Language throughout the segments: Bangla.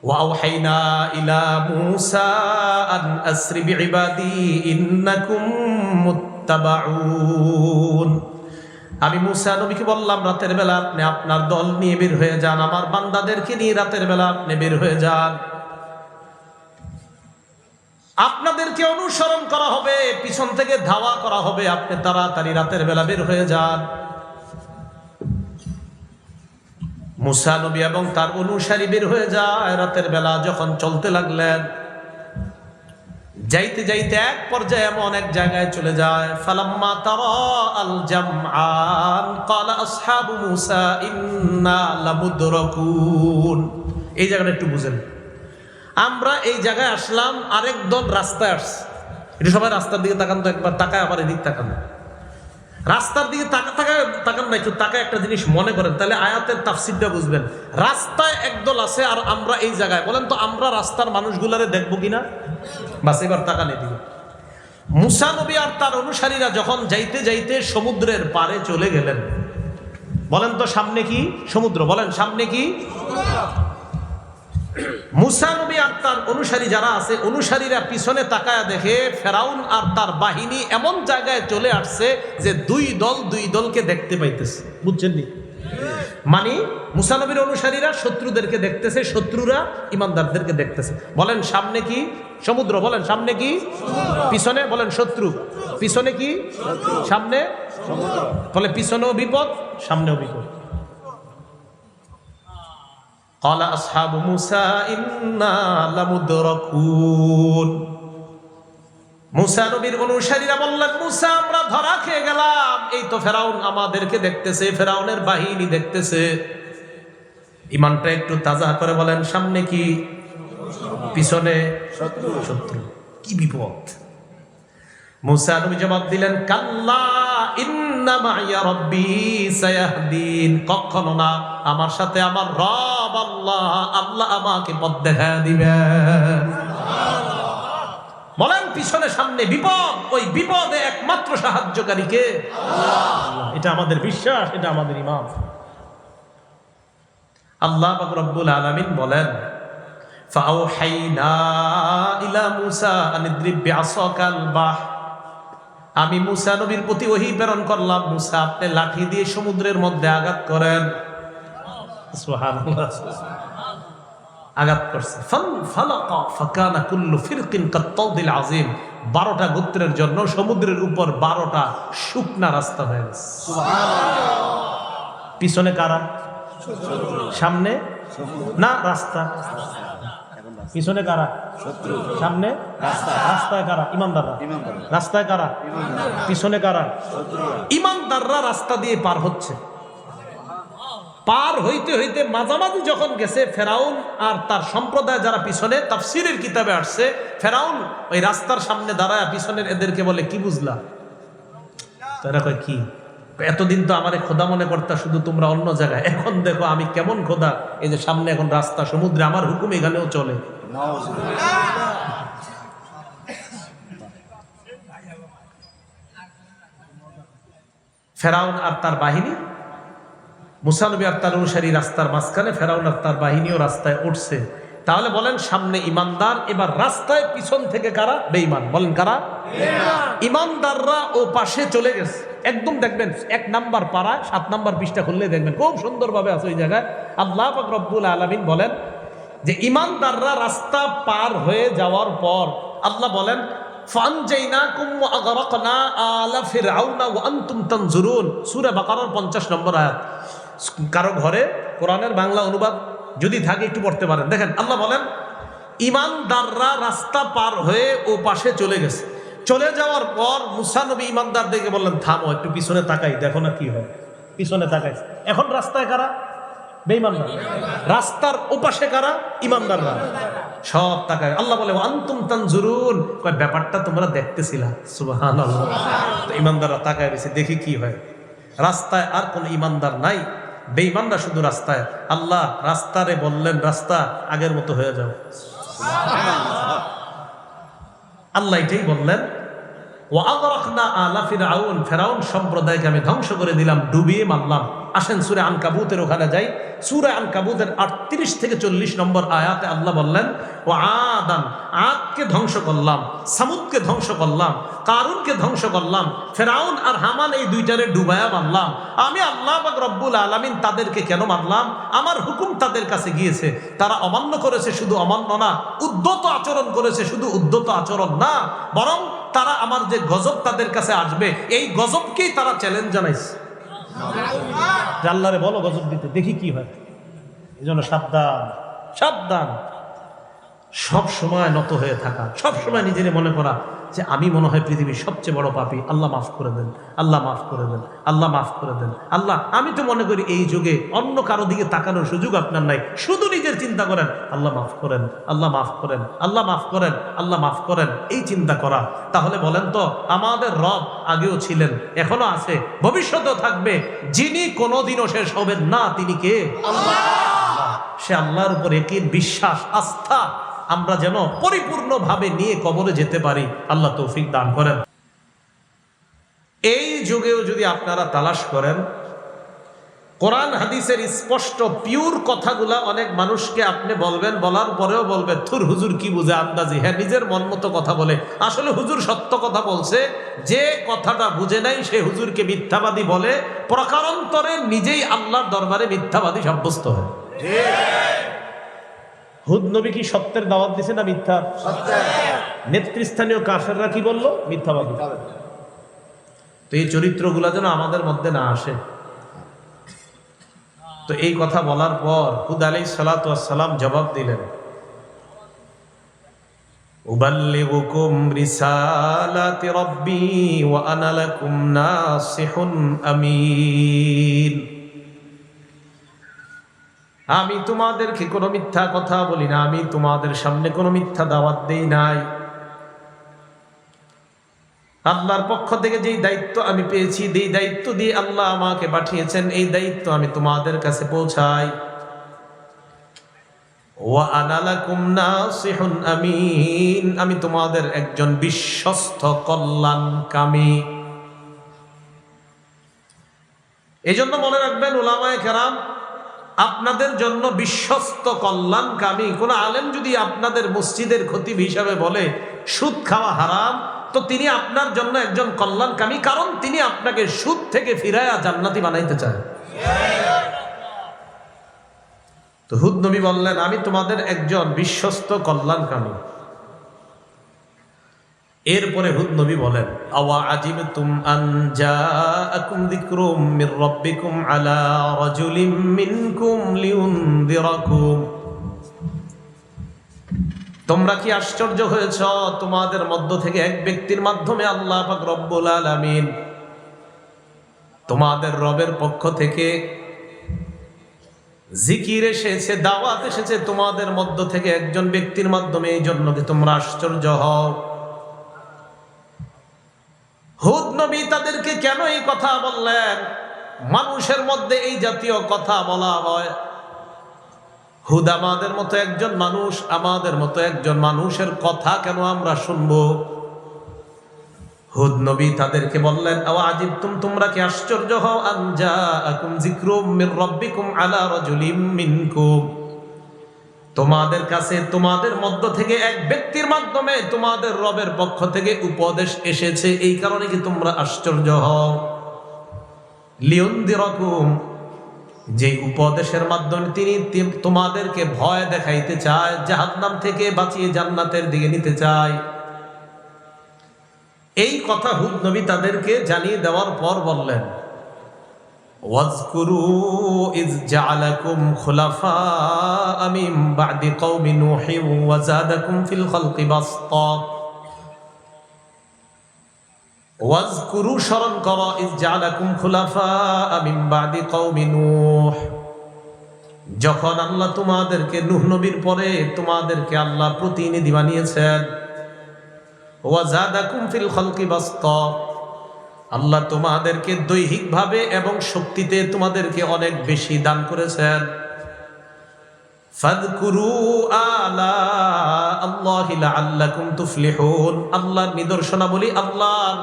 ওয়াওহাইনা ইলা মূসা আন আসরি বিইবাদি ইন্নাকুম মুত্তাবাউন। আমি মূসা নবীকে বললাম রাতের বেলা আপনি আপনার দল নিয়ে বের হয়ে যান, আমার বান্দাদেরকে নিয়ে রাতের বেলা আপনি বের হয়ে যান, আপনাদেরকে অনুসরণ করা হবে, পিছন থেকে ধাওয়া করা হবে, আপনি তাড়াতাড়ি রাতের বেলা বের হয়ে যান। মূসা নবী এবং তার অনুসারী বের হয়ে যায় রাতের বেলা। যখন চলতে লাগলেন, যাইতে যাইতে এক পর্যায়ে এমন এক জায়গায় চলে যায়, ফালাম্মা তারা আল জামআন ক্বালা আসহাবু মূসা ইন্না লামুদরাকুন। এই জায়গাটা একটু বুঝেন, আমরা এই জায়গায় আসলাম, আরেক দল রাস্তায় আসছে। এটা সবাই রাস্তার দিকে তাকান তো, একবার তাকায় আবার এদিক তাকান, রাস্তার দিকে তাকান না, একটু তাকায় একটা জিনিস মনে করেন, তাহলে আয়াতের তাফসীরটা বুঝবেন। রাস্তায় একদল আছে আর আমরা এই জায়গায়, বলেন তো আমরা রাস্তার মানুষগুলারে দেখবো কিনা? বাস এবার তাকান এদিকে। মূসা নবী আর তার অনুসারীরা যখন যাইতে যাইতে সমুদ্রের পাড়ে চলে গেলেন, বলেন তো সামনে কি? সমুদ্র। বলেন সামনে কি? মূসা নবী আর তার অনুসারী যারা আছে, অনুসারীরা পিছনে তাকায়া দেখে ফেরাউন আর তার বাহিনী এমন জায়গায় চলে আসছে যে দুই দলকে দেখতে পাইতেছে। বুঝছেন নি? মানে মূসা নবীর অনুসারীরা শত্রুদেরকে দেখতেছে, শত্রুরা ইমানদারদেরকে দেখতেছে। বলেন সামনে কি? সমুদ্র। বলেন সামনে কি? পিছনে। বলেন শত্রু। পিছনে কি? সামনে। বলে পিছনেও বিপদ, সামনেও বিপদ। ক্বালা আসহাবু মূসা ইন্না লামুদরাকুন। মূসা নবীর অনুসারীরা বললেন, মূসা আমরা ধরা খেয়ে গেলাম, এই তো ফেরাউন আমাদেরকে দেখতেছে, ফেরাউনের বাহিনী দেখতেছে। ইমানটা একটু তাজা করে বলেন সামনে কি? পিছনে শত্রু। কি বিপদ! মূসা নবী জবাব দিলেন, কাল্লা ইন্না মাইয়া রাব্বি সায়াহদিন। কখনো না, আমার সাথে আমার রব আল্লাহ আমাকে পথ দেখায় দিবেন। বলেন পিছনে সামনে বিপদ, ওই বিপদে একমাত্র সাহায্যকারী কে? আল্লাহ। এটা আমাদের বিশ্বাস, এটা আমাদের ঈমান। আল্লাহ পাক রব্বুল আলামিন বলেন, ফাআওহাইনা ইলা মূসা আন ইদরিব বিআসাকাল বাহর। আমি মূসা নবীর প্রতি ওহী প্রেরণ করলাম, মূসা আপনি লাঠি দিয়ে সমুদ্রের মধ্যে আঘাত করেন। সুবহানাল্লাহ। আঘাত করছে, ফালাকা ফাকানা কুল্লু ফিরকিন কাত্তাউদিল আযীম। 12টা গোত্রের জন্য সমুদ্রের উপর 12টা শুকনা রাস্তা হয়ে গেছে। সুবহানাল্লাহ। পিছনে কারা? সামনে না রাস্তা? পিছনে কারা? শত্রু। সামনে রাস্তা। রাস্তায় কারা? ইমানদাররা। রাস্তায় কারা? পিছনে কারা? ইমানদাররা রাস্তা দিয়ে পার হচ্ছে। পার হইতে হইতে মাঝামাঝি যখন গেছে, ফেরাউন আর তার সম্প্রদায় যারা পিছনে, তাফসীরের কিতাবে আসছে, ফেরাউন ওই রাস্তার সামনে দাঁড়ায় পিছনের এদেরকে বলে, কি বুঝলা? তারা কয় কি? এতদিন তো আমারে খোদা মনে করতা, শুধু তোমরা অন্য জায়গায়, এখন দেখো আমি কেমন খোদা। এই যে সামনে এখন রাস্তা, সমুদ্রে আমার হুকুম এখানেও চলে। ফেরাউন আর তার বাহিনী, মূসা নবী আর তার অনুসারী রাস্তার মাঝখানে, ফেরাউন আর তার বাহিনীও রাস্তায় উঠছে। তাহলে বলেন সামনে ইমানদার, এবার রাস্তায় পিছন থেকে কারা? বেঈমান। বলেন কারা? ইমানদাররা ও পাশে চলে গেছে একদম। দেখবেন 1 নাম্বার পাড়ায় 7 নাম্বার পৃষ্ঠা খুললে দেখবেন খুব সুন্দরভাবে আছে ওই জায়গায়। আল্লাহ পাক রব্বুল আলামিন বলেন যে ইমানদাররা রাস্তা পার হয়ে যাওয়ার পর আল্লাহ বলেন, ফানজাইনাকুম ওয়া আগরাকনা আলা ফিরআউনা ওয়া আনতুম তানজুরুন। সূরা বাকারার 50 নম্বর আয়াত। কারো ঘরে কোরআনের বাংলা অনুবাদ যদি থাকে একটু পড়তে পারেন। দেখেন আল্লাহ বলেন, ইমানদাররা রাস্তা পার হয়ে ও পাশে চলে গেছে। চলে যাওয়ার পর মূসা নবী ইমানদারদেরকে বললেন, থামো, একটু পিছনে তাকাই, দেখো না কি হয়। পিছনে তাকাই। এখন রাস্তায় কারা? বেঈমানরা। রাস্তার ওপাশে কারা? ইমানদাররা। সব তাকায়। আল্লাহ বলে, আনতুম তানজুরুন। কয় ব্যাপারটা তোমরা দেখতেছিলা। সুবহানাল্লাহ। তো ইমানদাররা তাকায় রয়েছে, দেখি কি হয়। রাস্তায় আর কোন ইমানদার নাই, বেঈমানরা শুধু রাস্তায়। আল্লাহ রাস্তারে বললেন, রাস্তা আগের মতো হয়ে যাও। আল্লাহ এটাই বললেন। ওয়া আগরাকনা আলা ফিরআউন, ফিরআউন সম্প্রদায়কে আমি ধ্বংস করে দিলাম, ডুবিয়ে মারলাম। আসেন সূরা আনকাবুতের ওখানে যাই। সূরা আনকাবুতের 38 থেকে 40 নম্বর আয়াতে আল্লাহ বললেন, ও আদান, আদকে ধ্বংস করলাম, সামুদকে ধ্বংস করলাম, কারুনকে ধ্বংস করলাম, ফিরআউন আর হামান এই দুইটারে ডুবায়া মারলাম। আমি আল্লাহ পাক রব্বুল আলামিন তাদেরকে কেন মারলাম? আমার হুকুম তাদের কাছে গিয়েছে, তারা অমান্য করেছে, শুধু অমান্য না, উদ্ধত আচরণ করেছে, শুধু উদ্ধত আচরণ না, বরং তারা আমার যে গজব তাদের কাছে আসবে, এই গজবকেই তারা চ্যালেঞ্জ জানাইছে। আল্লাহরে বলো গজব দিতে, দেখি কি হয়। এই জন্য সাবধান, সাবধান। সব সময় নত হয়ে থাকা, সব সময় নিজের মনে করা যে আমি মনে হয় পৃথিবীর সবচেয়ে বড় পাপী, আল্লাহ মাফ করে দেন, আল্লাহ মাফ করে দেন, আল্লাহ মাফ করে দেন। আল্লাহ, আমি তো মনে করি এই যুগে অন্য কারো দিকে তাকানোর সুযোগ আপনার নাই, শুধু নিজের চিন্তা করেন, আল্লাহ মাফ করেন, আল্লাহ মাফ করেন, আল্লাহ মাফ করেন, আল্লাহ মাফ করেন, এই চিন্তা করা। তাহলে বলেন তো, আমাদের রব আগেও ছিলেন, এখনো আছে, ভবিষ্যতেও থাকবে, যিনি কোনোদিনও শেষ হবেন না, তিনি কে? আল্লাহ। সে আল্লাহর উপর একই বিশ্বাস, আস্থা আমরা যেন পরিপূর্ণভাবে নিয়ে কবরে যেতে পারি, আল্লাহ তৌফিক দান করেন। এই যুগেও যদি আপনারা তালাশ করেন, কোরআন হাদিসের স্পষ্ট পিওর কথাগুলা অনেক মানুষকে আপনি বলবেন, বলার পরেও বলবে থুর, হুজুর কি বুঝে আন্দাজি, হ্যাঁ নিজের মন মতো কথা বলে। আসলে হুজুর সত্য কথা বলছে, যে কথাটা বুঝে নাই সে হুজুরকে মিথ্যাবাদী বলে, প্রকারান্তরে নিজেই আল্লাহর দরবারে মিথ্যাবাদী সাব্যস্ত হয়। হুদ নবী কি সত্যের দাওয়াত দিছে না মিথ্যা? নেতৃস্থানীয় কাফেররা কি বললো? মিথ্যাবাদী। তো এই চরিত্রগুলা যেন আমাদের মধ্যে না আসে। তো এই কথা বলার পর হুদ আলাইহিস সালাতু ওয়াস সালাম জবাব দিলেন, উবাল্লিগুকুম রিসালাতি রাব্বি ওয়া আনা লাকুম নাসিহুন আমিন। আমি তোমাদেরকে কোনো মিথ্যা কথা বলি না, আমি তোমাদের সামনে কোনো মিথ্যা দাওয়াত দেই নাই। আল্লাহর পক্ষ থেকে যেই দায়িত্ব আমি পেয়েছি, যেই দায়িত্ব দিয়ে আল্লাহ আমাকে পাঠিয়েছেন, এই দায়িত্ব আমি তোমাদের কাছে পৌঁছাই। ওয়া আনা লাকুম নাসিহুন আমিন, আমি তোমাদের একজন বিশ্বস্ত কল্যাণকামী। এই জন্য মনে রাখবেন উলামায়ে কেরাম, আপনাদের জন্য বিশ্বস্ত কল্যাণকামী। কোন আলেম যদি আপনাদের মসজিদের খতিব হিসাবে বলে সুদ খাওয়া হারাম, তো তিনি আপনার জন্য একজন কল্যাণকামী, কারণ তিনি আপনাকে সুদ থেকে ফিরায়া জান্নাতি বানাইতে চায়। তো হুদ নবী বললেন, আমি তোমাদের একজন বিশ্বস্ত কল্যাণকামী। এরপরে হুদ নবী বলেন, আওয়া আজিবতুম আন জাআকুম যিকরুম মির রাব্বিকুম আলা রাজুলিম মিনকুম লিউনযিরাকুম। তোমরা কি আশ্চর্য হয়েছ, তোমাদের মধ্য থেকে এক ব্যক্তির মাধ্যমে আল্লাহ পাক রব্বুল আলামিন, তোমাদের রবের পক্ষ থেকে জিকির এসেছে, দাওয়াত এসেছে তোমাদের মধ্য থেকে একজন ব্যক্তির মাধ্যমে, এই জন্য কি তোমরা আশ্চর্য হও? হুদ নবী তাদেরকে কেন এই কথা বললেন? মানুষের মধ্যে এই জাতীয় কথা বলা হয়, হুদ আমাদের মতো একজন মানুষ, আমাদের মতো একজন মানুষের কথা কেন আমরা শুনবো? হুদ নবী তাদেরকে বললেন, আও আজিবতুম, তোমরা কি আশ্চর্য হও, আন জাআকুম যিকরুম মির রাব্বিকুম আলা রাজুলিম মিনকুম, তোমাদের কাছে, তোমাদের মধ্য থেকে এক ব্যক্তির মাধ্যমে তোমাদের রবের পক্ষ থেকে উপদেশ এসেছে, এই কারণে কি তোমরা আশ্চর্য হও? লিউনযিরাকুম, যে উপদেশের মাধ্যমে তিনি তোমাদেরকে ভয় দেখাইতে চায়, জাহান্নাম থেকে বাঁচিয়ে জান্নাতের দিকে নিতে চায়। এই কথা হুদ নবী তাদেরকে জানিয়ে দেওয়ার পর বললেন, ওয়াজকুরু ইয জাআলাকুম খুলাফা মিন বা'দি কওমি নূহি ওয়া যাদাকুম ফিল খালকি বাসতা। ওয়াজকুরু, স্মরণ করো, ইয জাআলাকুম খুলাফা মিন বা'দি কওমি নূহ, যখন আল্লাহ তোমাদেরকে নূহ নবীর পরে তোমাদেরকে আল্লাহ প্রতিনিধি বানিয়েছেন। ওয়া যাদাকুম ফিল খালকি বাসতা, আল্লাহ তোমাদেরকে দৈহিকভাবে এবং শক্তিতে তোমাদেরকে অনেক বেশি দান করেছেন। ফাযকুরু আলা আলাল্লাহি লাআল্লাকুম তুফলিহুন, আল্লাহর নিদর্শনাবলী, আল্লাহর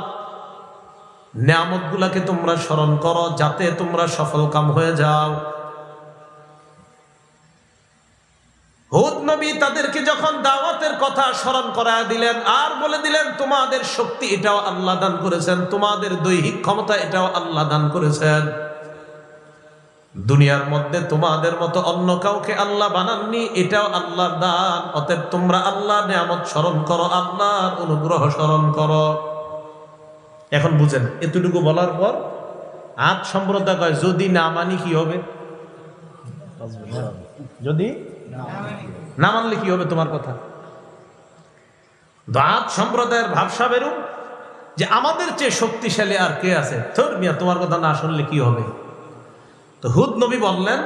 নিয়ামতগুলোকে তোমরা স্মরণ করো যাতে তোমরা সফলকাম হয়ে যাও। হুদ নবী তাদেরকে যখন দাওয়াতের কথা স্মরণ করায় দিলেন আর বলে দিলেন তোমাদের শক্তি এটাও আল্লাহ দান করেছেন, তোমাদের দৈহিক ক্ষমতা এটাও আল্লাহ দান করেছেন, দুনিয়ার মধ্যে তোমাদের মতো অন্য কাউকে আল্লাহ বানাননি, এটাও আল্লাহর দান। অতএব তোমরা আল্লাহর নিয়ামত স্মরণ করো, আল্লাহর অনুগ্রহ স্মরণ করো। এখন বুঝেন, এতটুকু বলার পর আদ সম্প্রদায় কয় যদি না মানি কি হবে, যদি না মানলে কি হবে তোমার কথা। আদ সম্প্রদায়ের ভাবসা বেরুম যে আমাদের চেয়ে শক্তিশালী আর কে আছে, মিয়া তোমার কথা না শুনলে কি হবে। তো হুদ নবী বললেন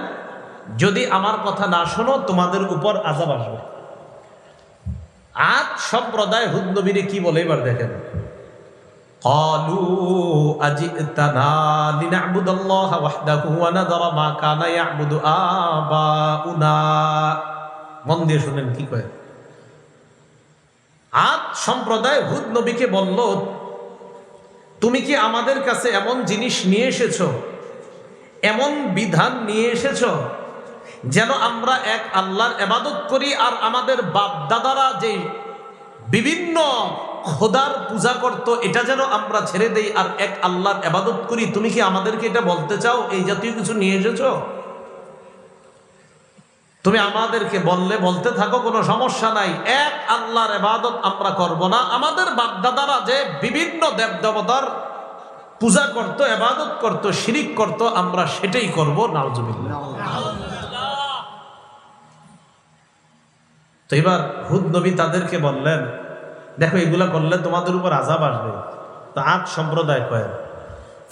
যদি আমার কথা না শোনো তোমাদের উপর আযাব আসবে। আদ সম্প্রদায় হুদ নবীরে কি বলে এবার দেখেন, ক্বালু আজিতানা লিনা'বুদাল্লাহা ওয়াহদাহু ওয়া নাযারা মা কানা ইয়া'বুদু আবাউনা। মন দিয়ে শুনেন কি কয়। আদ সম্প্রদায় হুদ নবীকে বলল তুমি কি আমাদের কাছে এমন জিনিস নিয়ে এসেছো, এমন বিধান নিয়ে এসেছো যেন আমরা এক আল্লাহর ইবাদত করি আর আমাদের বাপ দাদারা যে বিভিন্ন খোদার পূজা করত এটা যেন আমরা ছেড়ে দেই আর এক আল্লাহর ইবাদত করি। তুমি কি আমাদেরকে এটা বলতে চাও এই জাতীয় কিছু নিয়ে এসেছো? তুমি আমাদেরকে বললে বলতে থাকো, কোনো সমস্যা নাই, এক আল্লাহর ইবাদত আমরা করব না, আমাদের বাপ দাদারা যে বিভিন্ন দেব দেবতার পূজা করত, ইবাদত করত, শিরিক করত, আমরা সেটাই করব। নাউজুবিল্লাহ। তো এবার হুদ নবী তাদেরকে বললেন দেখো এগুলা করলে তোমাদের উপর আযাব আসবে। তো আদ সম্প্রদায় কয়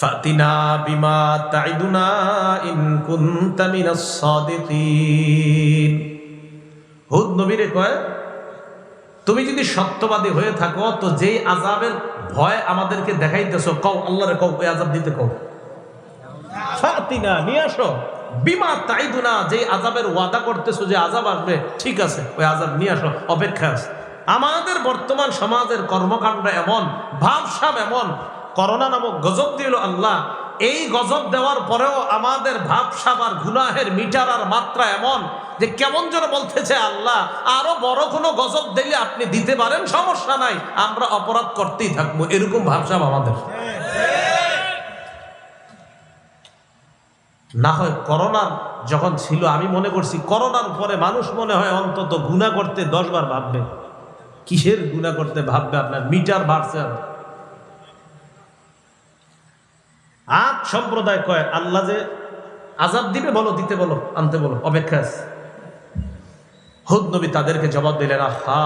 ফাতিনা বিমা তাইদুনা ইন কুনতা মিনাস সাদিকিন। হুদ নবীরে কয় তুমি যদি সত্যবাদী হয়ে থাকো তো যেই আযাবের ভয় আমাদেরকে দেখাইতেছো কও, আল্লাহরে কও ওই আযাব দিতে কও। ফাতিনা নিয়ে আসো বিমা তাইদুনা, যেই আযাবের ওয়াদা করতেছো যে আযাব আসবে, ঠিক আছে ওই আযাব নিয়ে আসো, অপেক্ষা আছে। আমাদের বর্তমান সমাজের কর্মকাণ্ড এমন, ভাবসাব এমন, করোনা নামক গজব দিল আল্লাহ, এই গজব দেওয়ার পরেও আমাদের ভাবসাব আর গুনাহের মিটার আর মাত্রা এমন যে কেমন যেন বলতেছে আল্লাহ আরো বড় কোনো গজব দিলে আপনি দিতে পারেন, সমস্যা নাই, আমরা অপরাধ করতেই থাকবো, এরকম ভাবসাব আমাদের। না হয় করোনা যখন ছিল আমি মনে করছি করোনার পরে মানুষ মনে হয় অন্তত গুনাহ করতে 10 বার ভাববে। কিসের গুনাহ করতে ভাববে, আপনার মিটার বাড়ছে। আদ সম্প্রদায় কয় আল্লাহ যে আযাব দিবে বলো, দিতে বলো, আনতে বলো, অপেক্ষা আছে। হুদ নবী তাদেরকে জবাব দিলেন আহা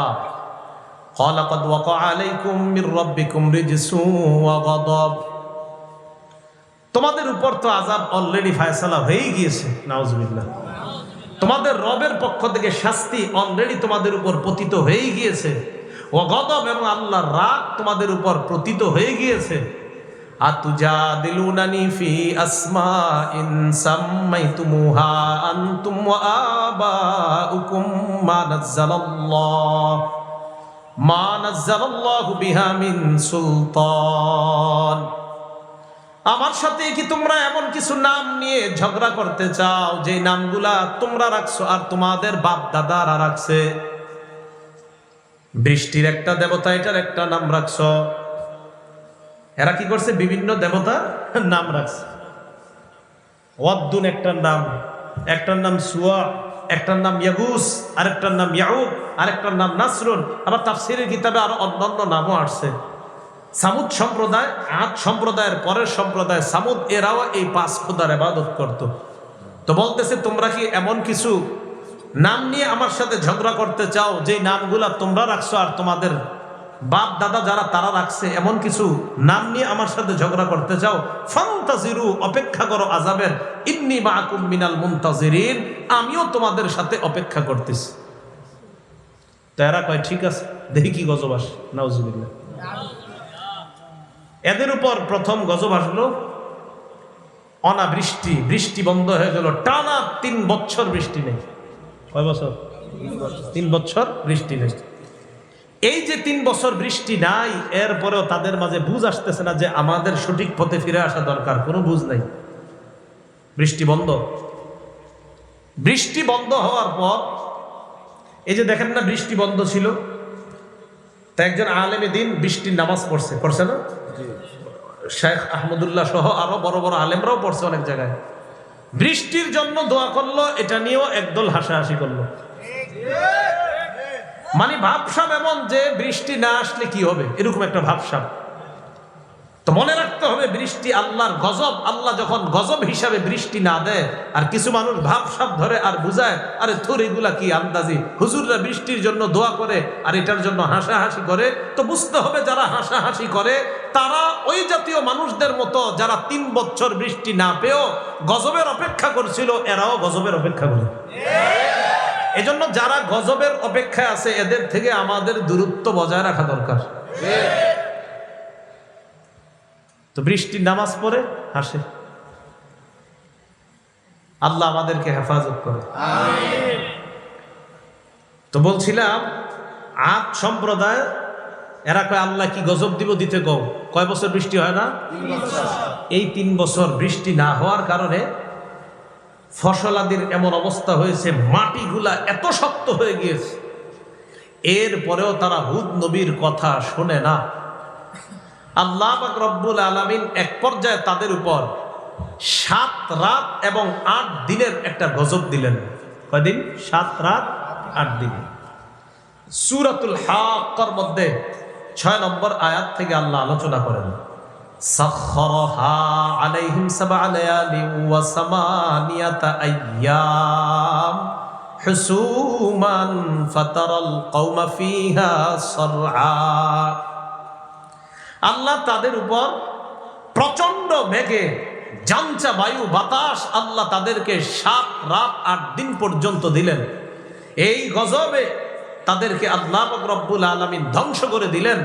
ক্বালা ক্বাদ ওয়াকা আলাইকুম মির রাব্বিকুম রিজসুন ওয়া গাদাব। তোমাদের উপর তো আযাব অলরেডি ফায়সালা হয়ে গিয়েছে, নাউজুবিল্লাহ। তোমাদের রবের পক্ষ থেকে শাস্তি অলরেডি তোমাদের উপর পতিত হয়ে গিয়েছে, ওয়া গাদাব, এবং আল্লাহর রাগ তোমাদের উপর পতিত হয়ে গিয়েছে। আতুজাদিলুনানি ফি আসমাইন সাম্মাইতুমুহা আনতুম ওয়া আবাউকুম মা নাযালাল্লাহু বিহা মিন সুলতান। আমার সাথে কি তোমরা এমন কিছু নাম নিয়ে ঝগড়া করতে চাও যে নামগুলা তোমরা রাখছো আর তোমাদের বাপ দাদারা রাখছে? বৃষ্টির একটা দেবতা, এটার একটা নাম রাখছো। এরা কি করছে, বিভিন্ন দেবতার নাম রাখছে। ওয়াদ্দুন একটার নাম, একটার নাম সুয়া, একটার নাম ইয়াগুস, আরেকটার নাম ইয়াউক, আরেকটার নাম নাসরুন। আবার তাফসীরের কিতাবে আরো অন্যান্য নামও আসছে। সামুদ সম্প্রদায়, আদ সম্প্রদায়ের পরের সম্প্রদায় সামুদ, এরাও এই 5 খোদার ইবাদত করত। তো বলতেছে তোমরা কি এমন কিছু নাম নিয়ে আমার সাথে ঝগড়া করতে চাও যে নামগুলা তোমরা রাখছো আর তোমাদের বাপ দাদা যারা তারা রাখছে, এমন কিছু নাম নিয়ে আমার সাথে ঝগড়া করতে চাও? ফান্তাজিরু, অপেক্ষা করো আযাবের, ইন্নী মাআকুম মিনাল মুনতাজিরিন, আমিও তোমাদের সাথে অপেক্ষা করতেছি। তো এরা কয় ঠিক আছে, দেখি কি গজব আসে। নাউজুবিল্লাহ। এদের উপর প্রথম গজব আসলো অনাবৃষ্টি, বৃষ্টি বন্ধ হয়ে গেল, টানা 3 বছর বৃষ্টি নেই। কয় বছর? 3 বছর বৃষ্টি নেই। এই যে 3 বছর বৃষ্টি নাই, এরপরেও তাদের মাঝে বুঝ আসতেছে না যে আমাদের সঠিক পথে ফিরে আসা দরকার। কোনো বুঝ নাই। বৃষ্টি বন্ধ। বৃষ্টি বন্ধ হওয়ার পর এই যে দেখেন না, বৃষ্টি বন্ধ ছিল, তা একজন আলেমে দিন বৃষ্টির নামাজ পড়ছে না? শেখ আহমদুল্লাহ সহ আরো বড় বড় আলেমরাও পড়ছে অনেক জায়গায়। বৃষ্টির জন্য দোয়া করলো, এটা নিয়েও একদল হাসাহাসি করলো। মানে ভাবসাব এমন যে বৃষ্টি না আসলে কি হবে, এরকম একটা ভাবসাব। তো মনে রাখতে হবে বৃষ্টি আল্লাহর গজব। আল্লাহ যখন গজব হিসাবে বৃষ্টি না দেয়, আর কিছু মানুষ ভাবসাব ধরে আর বুঝায়, আরে থুর এগুলা কি আন্দাজি, হুজুররা বৃষ্টির জন্য দোয়া করে আর এটার জন্য হাসাহাসি করে, তো বুঝতে হবে যারা হাসাহাসি করে তারা ওই জাতীয় মানুষদের মতো যারা 3 বছর বৃষ্টি না পেয়েও গজবের অপেক্ষা করছিল, এরাও গজবের অপেক্ষা করে। এজন্য যারা গজবের অপেক্ষায় আছে এদের থেকে আমাদের দূরত্ব বজায় রাখা দরকার। তো বৃষ্টির নামাজ পড়ে হাসে। আল্লাহ আমাদেরকে হেফাজত করে। তো বলছিলাম আদ সম্প্রদায় এরা কয় আল্লাহ কি গজব দিব, দিতে কয় বছর বৃষ্টি হয় না? এই 3 বছর বৃষ্টি না হওয়ার কারণে ফসলাদির এমন অবস্থা হয়েছে, মাটিগুলা এত শক্ত হয়ে গিয়েছে, এরপরেও তারা হুদ নবীর কথা শোনে না। আল্লাহ পাক রব্বুল আলামিন এক পর্যায়ে তাদের উপর 7 রাত এবং 8 দিনের একটা গজব দিলেন। কয়দিন? 7 রাত 8 দিন। সূরাতুল হাক্কার মধ্যে 6 নম্বর আয়াত থেকে আল্লাহ আলোচনা করেন, সাখখারাহা আলাইহিম 7 লায়ালি ওয়া 8 আইয়াম হুসুমান ফাতারাল কওমা ফিহা সরআ। আল্লাহ তাদের উপর প্রচন্ড মেঘে ঝঞ্ঝা বায়ু বাতাস আল্লাহ তাদেরকে 7 রাত 8 দিন পর্যন্ত দিলেন। এই গজবে তাদেরকে আল্লাহ পাক রব্বুল আলামিন ধ্বংস করে দিলেন।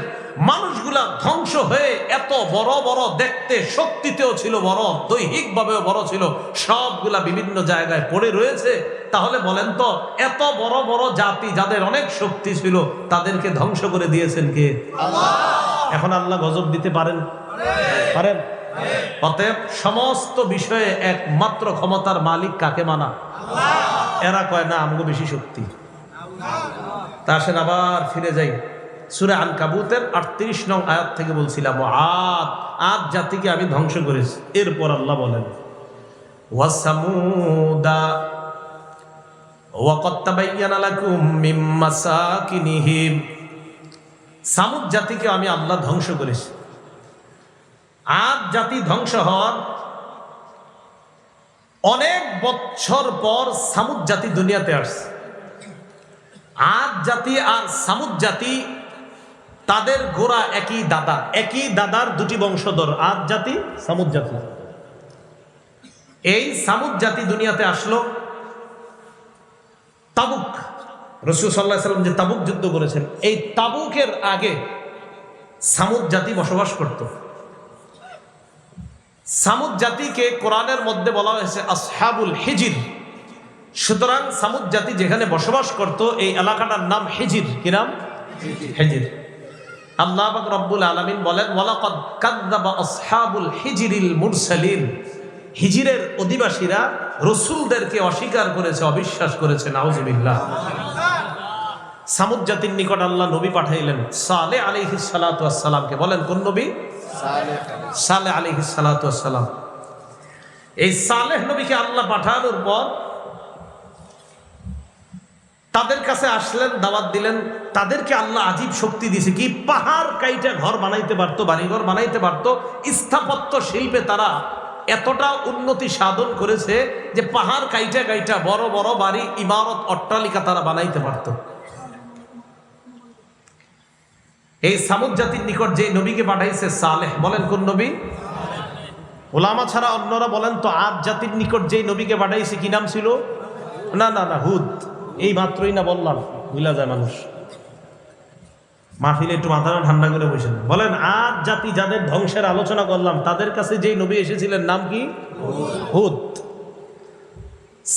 মানুষগুলা ধ্বংস হয়ে এত বড় বড়, দেখতে শক্তিতেও ছিল বড়, দৈহিকভাবেও বড় ছিল, সবগুলা বিভিন্ন জায়গায় পড়ে রয়েছে। তাহলে বলেন তো, এত বড় বড় জাতি যাদের অনেক শক্তি ছিল তাদেরকে ধ্বংস করে দিয়েছেন কে? আল্লাহ। এখন আল্লাহ গজব দিতে পারেন? অতএব সমস্ত বিষয়ে একমাত্র ক্ষমতার মালিক কাকে মানা? এরা কয় না আমগো বেশি শক্তি। তা আসেন আবার ফিরে যাই সূরা আনকাবুতের 38 নং আয়াত থেকে বলছিলাম, আদ জাতিকে আমি ধ্বংস করেছি। এরপর আল্লাহ বলেন, ওয়াসামুদা ওয়াকাদ তাবায়্যানা লাকুম মিন মাসাকিনিহিম। সামুদ জাতিকে আমি আল্লাহ ধ্বংস করেছি। আদ জাতি ধ্বংস হওয়ার অনেক বছর পর সামুদ জাতি দুনিয়াতে আসছে। আদ জাতি আর সামুদ জাতি তাদের গোড়া একই দাদা, একই দাদার 2টি বংশধর, আদ জাতি সামুদ জাতি। এই সামুদ জাতি দুনিয়াতে আসলো তাবুক, রাসূল সাল্লাল্লাহু আলাইহি ওয়াসাল্লাম যে তাবুক যুদ্ধ করেছেন, এই তাবুকের আগে সামুদ জাতি বসবাস করত। সামুদ জাতিকে কোরআনের মধ্যে বলা হয়েছে আসহাবুল হিজির। সুতরাং সামুদ জাতি যেখানে বসবাস করত এই এলাকাটার নাম হিজির। কি নাম? হিজির। আল্লাহ পাক রব্বুল আলামিন বলেন, ওয়ালাকাদ কাযযাবা আসহাবুল হিজরিল মুরসালিন। হিজিরের অধিবাসীরা রাসূলদেরকে অস্বীকার করেছে, অবিশ্বাস করেছে। নাউযুবিল্লাহ। সামুদ জাতির নিকট আল্লাহ নবী পাঠাইলেন সালেহ আলাইহিস সালাতু ওয়াস সালামকে। বলেন কোন নবী? সালেহ আলাইহিস সালাতু ওয়াস সালাম। এই সালেহ নবীকে আল্লাহ পাঠানোর পর তাদের কাছে আসলেন, দাওয়াত দিলেন। তাদেরকে আল্লাহ আজীব শক্তি দিয়েছে, কি পাহাড় কাইটা ঘর বানাইতে পারতো, বাড়িঘর বানাইতে পারতো। স্থাপত্য শিল্পে তারা এতটা উন্নতি সাধন করেছে যে পাহাড় কাইটা কাইটা বড় বড় বাড়ি, ইমারত, অট্টালিকা তারা বানাইতে পারত। এই সামুদ জাতির নিকট যে নবীকে পাঠাইছে সালেহ। বলেন কোন নবী? ওলামা ছাড়া অন্যরা বলেন তো আদ জাতির নিকট যে নবীকে পাঠাইছে কি নাম ছিল? না, হুদ। এই মাত্রই না বললাম, ভুলা যায় মানুষ। মাহফিলে একটু মাথাটা ঠান্ডা করে বসেন। বলেন আদ জাতি যাদের ধ্বংসের আলোচনা করলাম তাদের কাছে যেই নবী এসেছিলেন নাম কি? হুদ।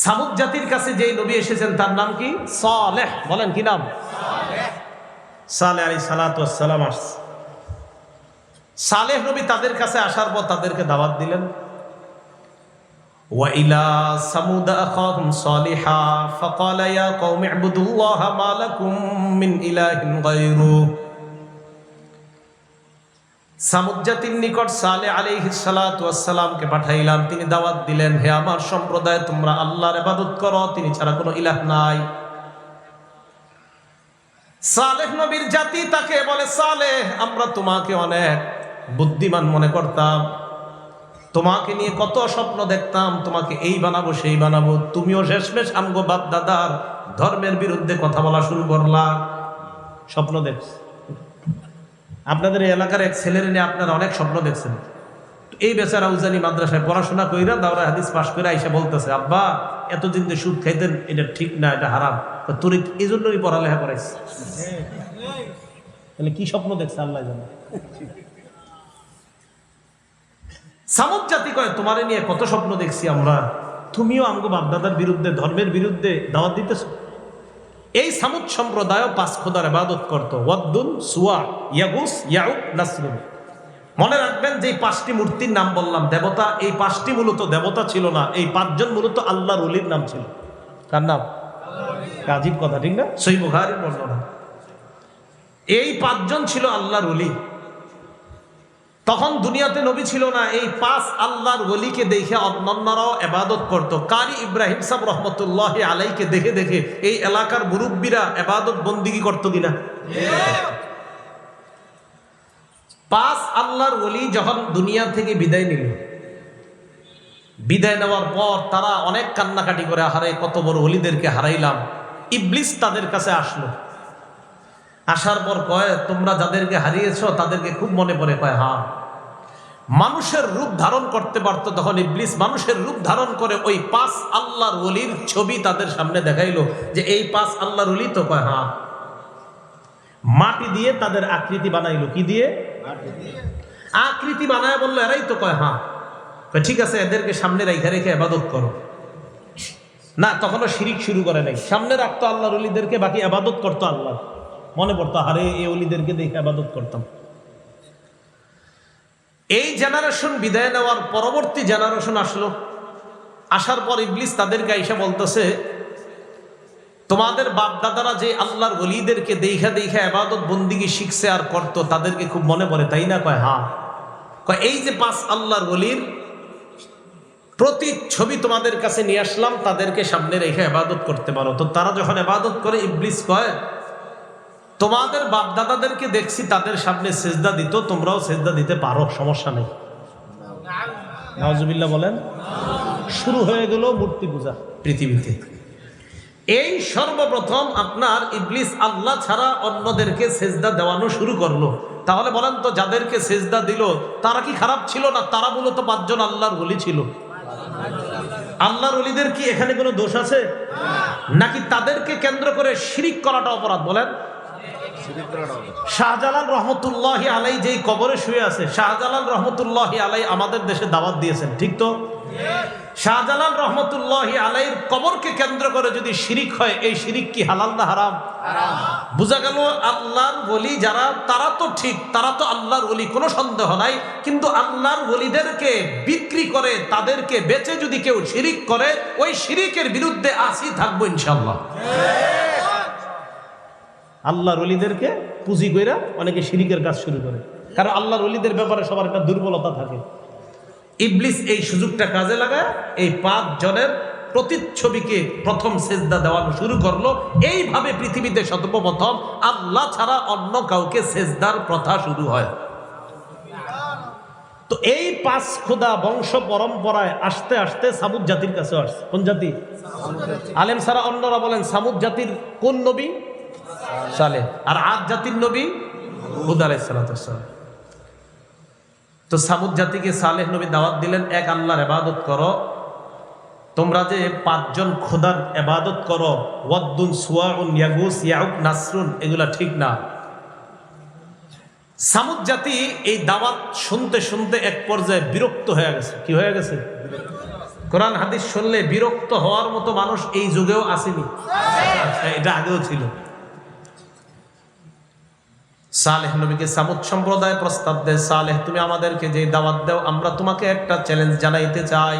সামুদ জাতির কাছে যেই নবী এসেছেন তার নাম কি? সালেহ। বলেন কি নাম? সালেহ আলাইহিস সালাতু ওয়াস সালাম আসছে। সালেহ নবী তাদের কাছে আসার পর তাদেরকে দাওয়াত দিলেন। ওয়া ইলা সামুদ আখাহুম সালিহা ফাকালা ইয়া কওমি ইবুদুল্লাহা মা লাকুম মিন ইলাহিন গায়রু। সামুদ জাতির নিকট সালেহ আলাইহিস সালাতু ওয়াস সালামকে পাঠাইলাম। তিনি দাওয়াত দিলেন, হে আমার সম্প্রদায়, তোমরা আল্লাহর ইবাদত করো, তিনি ছাড়া কোনো ইলাহ নাই। সালেহ নবীর জাতি তাকে বলে, সালেহ, আমরা তোমাকে অনেক বুদ্ধিমান মনে করতাম, তোমাকে নিয়ে কত স্বপ্ন দেখতাম, তোমাকে এই বানাবো সেই বানাবো, তুমিও শেষমেশ আমগো বাপ দাদার ধর্মের বিরুদ্ধে কথা বলা শুরু করলা। স্বপ্ন দেখছ, আপনাদের এই এলাকার এক ছেলের নিয়ে আপনারা অনেক স্বপ্ন দেখছেন। এই বেচারা উজানি মাদ্রাসায় পড়াশোনা কইরা দাওরা হাদিস পাশ করে আইসা বলতেছে, আব্বা এতদিন যে সুদ খাইতেন এটা ঠিক না, এটা হারাম, তোর এই জন্যই পড়ালেখা করাইছে। তাহলে কি স্বপ্ন দেখছে আল্লাহ জানে। সামুদ জাতি কয়, তোমারে নিয়ে কত স্বপ্ন দেখছি আমরা, তুমিও আমগো বাপদাদার বিরুদ্ধে ধর্মের বিরুদ্ধে দাওয়াত দিতেছ। এই সামুদ সম্প্রদায় 5 খোদার ইবাদত করত, ওয়াদ্দুন, সুয়া, ইয়াগুস, ইয়াউক, নাসরুন। মনে রাখবেন যে 5টি মূর্তির নাম বললাম দেবতা, এই 5টি মূলত দেবতা ছিল না, এই 5 জন মূলত আল্লাহর ওলির নাম ছিল। কার নাম? আজীব কথা, ঠিক না? সহিহ বুখারীর বর্ণনা। এই 5 জন ছিল আল্লাহর ওলি। তখন দুনিয়াতে নবী ছিল না, এই 5 আল্লাহর ওলিকে দেখে অন্যান্যরাও ইবাদত করত। কারি ইব্রাহিম সাহেব রহমতুল্লাহি আলাইহিকে দেখে দেখে এই এলাকার মুরব্বীরা ইবাদত বন্দিগি করত কিনা? 5 আল্লাহর ওলি যখন দুনিয়া থেকে বিদায় নিল, বিদায় নেওয়ার পর তারা অনেক কান্নাকাটি করে, হারাই কত বড় ওলিদেরকে হারাইলাম। ইবলিস তাদের কাছে আসলো, আসার পর কয়, তোমরা যাদেরকে হারিয়েছ তাদেরকে খুব মনে পড়ে? কয়, হ্যাঁ। মানুষের রূপ ধারণ করতে পারতো তখন ইবলিস মানুষের রূপ ধারণ করে ওই 5 আল্লাহর ওলির ছবি তাদের সামনে দেখাইলো যে এই 5 আল্লাহর ওলি তো। কয়, হ্যাঁ। মাটি দিয়ে তাদের আকৃতি বানাইলো। কি দিয়ে? আকৃতি বানায় বললো, এরাই তো। কয়, হ্যাঁ। ঠিক আছে, এদেরকে সামনে রেখে রেখে ইবাদত করো। না, তখনও শিরিক শুরু করে নাই, সামনে রাখতো আল্লাহর ওলিদেরকে, বাকি ইবাদত করতো আল্লাহ। মনে পড়তো, আরে এই ওলিদেরকে দেখে ইবাদত করতাম। এই জেনারেশন বিদায় নেওয়ার পরবর্তী জেনারেশন আসলো। আসার পর ইবলিস তাদেরকে এসে বলতেছে, তোমাদের বাপ দাদারা যে আল্লাহর ওলিদেরকে দেখা দেখা ইবাদত বন্দিগি শিখছে আর করতো, তাদেরকে খুব মনে পড়ে, তাই না? কয়, হ্যাঁ। কয়, এই যে 5 আল্লাহর ওলির প্রতি ছবি তোমাদের কাছে নিয়ে আসলাম, তাদেরকে সামনে রেখে ইবাদত করতে পারো। তো তারা যখন ইবাদত করে, ইবলিস কয়, তোমাদের বাপ দাদাদেরকে দেখছি তাদের সামনে সেজদা দিত, তোমরাও সেজদা দিতে পারো, সমস্যা নেই। নাউজুবিল্লাহ বলেন। শুরু হয়ে গেল মূর্তি পূজা পৃথিবীতে। এই সর্বপ্রথম আপনার ইবলিস আল্লাহ ছাড়া অন্যদেরকে সেজদা দেওয়ানো শুরু করলো। তাহলে বলেন তো, যাদেরকে সেজদা দিল তারা কি খারাপ ছিল না? তারা মূলত 5 জন আল্লাহর ওলি ছিল। আল্লাহর ওলিদের কি এখানে কোনো দোষ আছে? নাকি তাদেরকে কেন্দ্র করে শিরিক করাটা অপরাধ? বলেন। শাহজালাল রহমতুল্লাহি আলাই যেই কবরে শুয়ে আছে, শাহজালাল রহমতুল্লাহি আলাই আমাদের দেশে দাওয়াত দিয়েছেন, ঠিক তো? শাহজালাল রহমতুল্লাহি আলাইর কবরকে কেন্দ্র করে যদি শিরিক হয়, এই শিরিক কি হালাল না হারাম? বুঝা গেল আল্লাহর ওলি যারা, তারা তো ঠিক, তারা তো আল্লাহর ওলি, কোনো সন্দেহ নাই। কিন্তু আল্লাহর ওলিদেরকে বিক্রি করে, তাদেরকে বেচে যদি কেউ শিরিক করে, ওই শিরিকের বিরুদ্ধে আসি থাকবো ইনশাআল্লাহ। আল্লাহর ওলিদেরকে পুঁজি কইরা অনেকে শিরিকের কাজ শুরু করে, কারণ আল্লাহর ওলিদের ব্যাপারে সবার একটা দুর্বলতা থাকে। ইবলিস এই সুযোগটা কাজে লাগায় এই 5 জনের প্রতিচ্ছবিকে প্রথম সেজদা দেওয়ানো শুরু করলো। এইভাবে পৃথিবীতে সর্বপ্রথম আল্লাহ ছাড়া অন্য কাউকে সেজদার প্রথা শুরু হয়। তো এই 5 খোদা বংশ পরম্পরায় আস্তে আস্তে সামুদ জাতির কাছে আসছে। কোন জাতি? আলেম সারা অন্যরা বলেন সামুদ জাতির কোন নবী? সালেহ। আর আদ জাতির নবী হুদ আলাইহিস সালাতু ওয়াস সালাম। তো সামুদ জাতিকে সালেহ নবী দাওয়াত দিলেন, এক আল্লাহর ইবাদত করো, তোমরা যে 5 জন খোদার ইবাদত করো, ওয়াদ্দুন, সুওয়াউন, ইয়াগুস, ইয়াউক, নাসরুন, এগুলা ঠিক না। সামুদ জাতি এই দাওয়াত শুনতে শুনতে এক পর্যায়ে বিরক্ত হয়ে গেছে। কি হয়ে গেছে? কোরআন হাদিস শুনলে বিরক্ত হওয়ার মতো মানুষ এই যুগেও আসেনি, এটা আগেও ছিল। সালেহ নবীকে সামুদ সম্প্রদায় প্রস্তাব দেয়, সালেহ তুমি আমাদেরকে যে দাওয়াত দাও আমরা তোমাকে একটা চ্যালেঞ্জ জানাইতে চাই।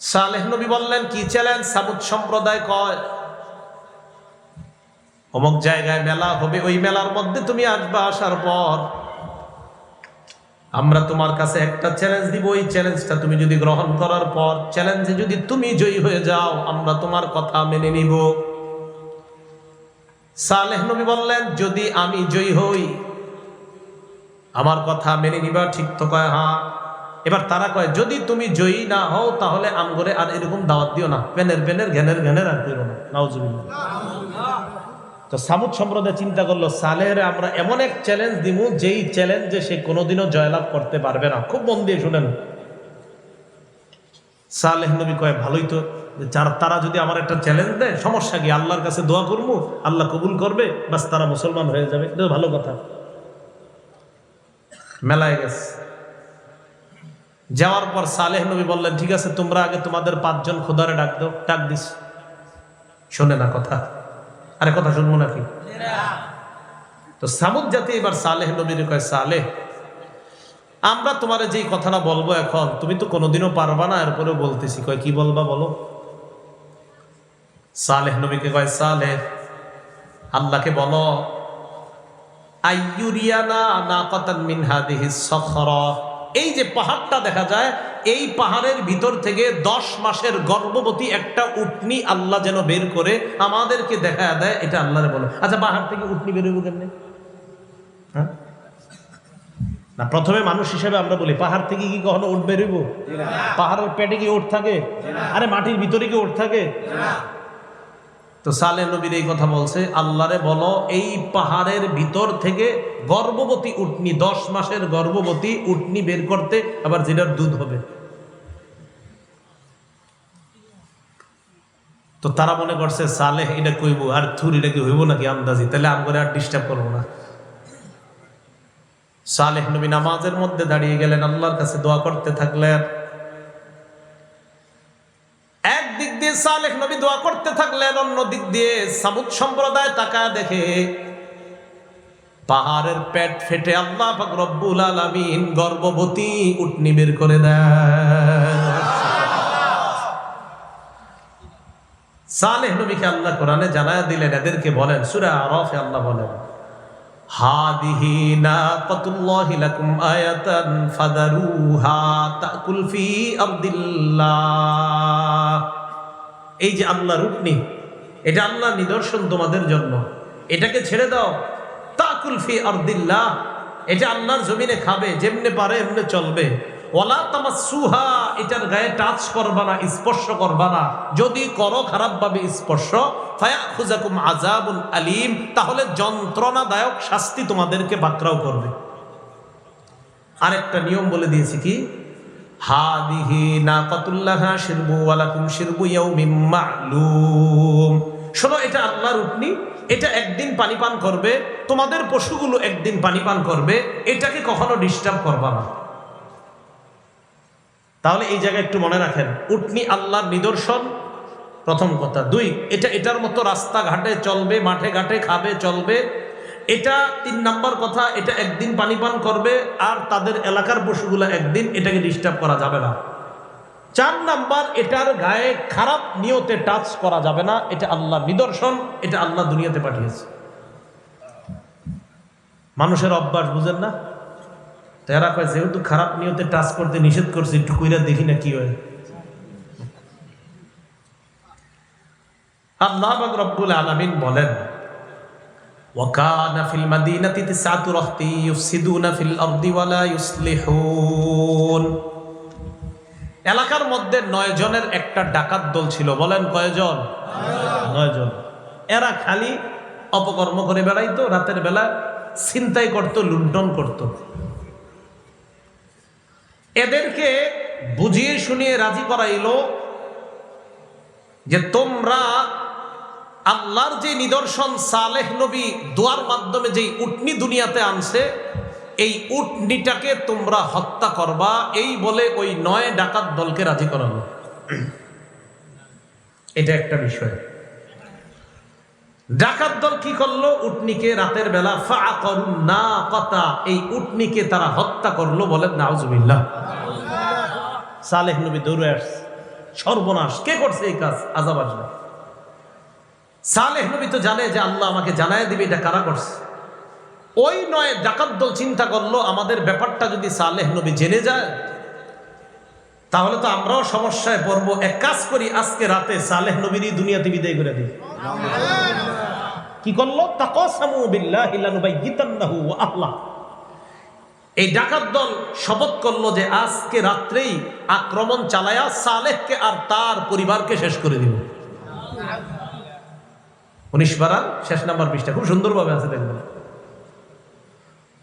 সালেহ নবী বললেন, কি চ্যালেঞ্জ? সামুদ সম্প্রদায় কয়, অমুক জায়গায় মেলা হবে, ওই মেলার মধ্যে তুমি আসবা, আসার পর আমরা তোমার কাছে একটা চ্যালেঞ্জ দিব, ওই চ্যালেঞ্জটা তুমি যদি গ্রহণ করার পর চ্যালেঞ্জে যদি তুমি জয়ী হয়ে যাও আমরা তোমার কথা মেনে নিব। সালেহ নবী বললেন, যদি আমি জয়ী হই আমার কথা মেনে নিবা? ঠিক তো? কয় হ্যাঁ। এবার তারা কয়, যদি তুমি জয়ী না হও তাহলে আমগরে আর এরকম দাওয়াত দিও না, পেনের ঘেনের ঘেনের আর দিও না। নাউজুবিল্লাহ। তো সামুদ সম্প্রদায় চিন্তা করলো, সালেহরে আমরা এমন এক চ্যালেঞ্জ দিব যেই চ্যালেঞ্জে সে কোনোদিনও জয়লাভ করতে পারবে না। খুব মন দিয়ে শুনেন। সালেহ নবী কয়, ভালোই তো, তারা যদি আমার একটা চ্যালেঞ্জ দেয় সমস্যা কি, আল্লাহর কাছে দোয়া করবো, আল্লাহ কবুল করবে, বাস তারা মুসলমান হয়ে যাবে, এটা ভালো কথা। মেলায় গেছে, যাওয়ার পর সালেহ নবী বললেন, ঠিক আছে তোমরা আগে তোমাদের 5 জন খোদারে ডাক দাও। ডাক দিস, শোনে না কথা, আরে কথা শুনবো নাকি? তো সামুদ জাতি এবার সালেহ নবীর কয়, সালেহ আমরা তোমার যেই কথাটা বলবো এখন তুমি তো কোনোদিনও পারবা না, এরপরেও বলতেছি। কয়, কি বলবা বলো? সালেহ নবীকে কয়, সালেহ আল্লাহকে বলো, আইয়ুরিয়ানা নাকাতান মিন হাদিহিস সখরা, এই যে পাহাড়টা দেখা যায় এই পাহাড়ের ভিতর থেকে 10 মাসের গর্ভবতী একটা উটনি আল্লাহ যেন বের করে আমাদেরকে দেখা দেয়, এটা আল্লাহরে বলো। আচ্ছা পাহাড় থেকে উটনি বের হইব কেমনে? হ্যাঁ না, প্রথমে মানুষ হিসেবে আমরা বলি পাহাড় থেকে কি কখনো উট বের হইব? পাহাড়ের পেটে কি উট থাকে? আরে মাটির ভিতরে কি উট থাকে? তো সালেহ নবীর এই কথা বলছে, আল্লাহরে বলো এই পাহাড়ের ভিতর থেকে গর্ভবতী উটনি, 10 মাসের গর্ভবতী উটনি বের করতে, আবার যেটার দুধ হবে। তো তারা মনে করছে সালেহ এটা কইব আর থুর এটা কি হইব নাকি আন্দাজি, তাহলে আমরা আর ডিস্টার্ব করবো না। সালেহ নবী নামাজের মধ্যে দাঁড়িয়ে গেলেন, আল্লাহর কাছে দোয়া করতে থাকলেন। একদিক দিয়ে সালেহ নবী দোয়া করতে থাকলেন, অন্য দিক দিয়ে সামুদ সম্প্রদায় তাকায় দেখে পাহাড়ের পেট ফেটে আল্লাহ পাক রব্বুল আলামিন গর্ভবতী উটনি বের করে দেন। সালেহ নবীকে আল্লাহ কোরআনে জানায়া দিলেন, এদেরকে বলেন, সূরা আরাফে আল্লাহ বলেন, হাদিহি নাকাতুল্লাহি লাকুম আয়াতান ফাদারুহা তাকুল ফি আরদিল্লাহ। এই যে আল্লাহর উটনি, এটা আল্লাহর নিদর্শন তোমাদের জন্য, এটাকে ছেড়ে দাও। তাকুল ফি আরদিল্লাহ, এটা আল্লাহর জমিনে খাবে, যেমনে পারে এমনে চলবে। ওয়ালা তামাসসুহা, এটার গায়ে টাচ করবা না, স্পর্শ করবা না। যদি করো খারাপ ভাবে স্পর্শ, ফায়াখুযাকুম আযাবুন আলীম, তাহলে যন্ত্রণাদায়ক শাস্তি তোমাদেরকে পাকড়াও করবে। আরেকটা নিয়ম বলে দিয়েছি, কি হাদিহি নাকাতুল্লাহা শিরবু ওয়া লাকুম শিরবু ইয়াউমিম মা'লুম। শোনো, এটা আল্লাহর উটনি, এটা একদিন পানি পান করবে, তোমাদের পশুগুলো একদিন পানি পান করবে, এটাকে কখনো ডিস্টার্ব করবা না। তাহলে এই জায়গায় একটু মনে রাখেন, উটনি আল্লাহর নিদর্শন, প্রথম কথা। 2, এটা এটার মতো রাস্তাঘাটে চলবে, মাঠে ঘাটে খাবে, চলবে। এটা 3 নাম্বার কথা, এটা একদিন পানি পান করবে, আর তাদের এলাকার পশুগুলো একদিন, এটাকে ডিস্টার্ব করা যাবে না। 4 নাম্বার, এটার গায়ে খারাপ নিয়তে টাচ করা যাবে না, এটা আল্লাহর নিদর্শন, এটা আল্লাহ দুনিয়াতে পাঠিয়েছে। মানুষের অভ্যাস বুঝেন না, তারা কয় যেহেতু খারাপ নিয়তে টাচ করতে নিষেধ করছে, একটু কইরা দেখি না কি হয়। আল্লাহ পাক রব্বুল আলামিন বলেন, ওয়াকানা ফিল মাদিনাতি তিসআতু রাহতি ইউফসিদুনা ফিল আরদি ওয়া লা ইউসলিহুন। এলাকার মধ্যে 9 জনের একটা ডাকাত দল ছিল। বলেন কয়জন? 9 জন। এরা খালি অপকর্ম করে বেড়াইতো, রাতের বেলা ছিনতাই করত, লুণ্ঠন করত। এদেরকে বুঝিয়ে শুনিয়ে রাজি করাইলো যে তোমরা আল্লাহর যে নিদর্শন সালেহ নবী দোয়ার মাধ্যমে যেই উটনি দুনিয়াতে আনছে, এই উটনিটাকে তোমরা হত্যা করবা, এই বলে ওই 9 ডাকাত দলকে রাজি করালো। এটা একটা বিষয়। ডাকাত দল কি করলো? উটনিকে রাতের বেলা ফাআকারুন নাকাতা, এই উটনিকে তারা হত্যা করলো। বলেন নাউজুবিল্লাহ। সালেহ নবী দৌড়ে আসছে, সর্বনাশ, কে করছে এই কাজ? আযাব আসবে। সালেহ নবী তো জানে যে আল্লাহ আমাকে জানায় দিবে এটা কারা করছে। ওই নয়, ডাকাত দল চিন্তা করলো আমাদের ব্যাপারটা যদি সালেহ নবী জেনে যায় তাহলে তো আমরাও সমস্যায় পড়বো। এক কাজ করি, আজকে রাতে সালেহ নবীরই দুনিয়াতে বিদায় করে দিই। কি করলো? তাকাসামু বিল্লাহি লানুবাইয়িতান্নাহু ওয়া আহলা। এই ডাকাত দল শপথ করলো যে আজকে রাত্রেই আক্রমণ চালায়া সালেহকে আর তার পরিবারকে শেষ করে দিব। 19 পারা শেষ নাম্বার পৃষ্ঠা, খুব সুন্দরভাবে আছে দেখবেন।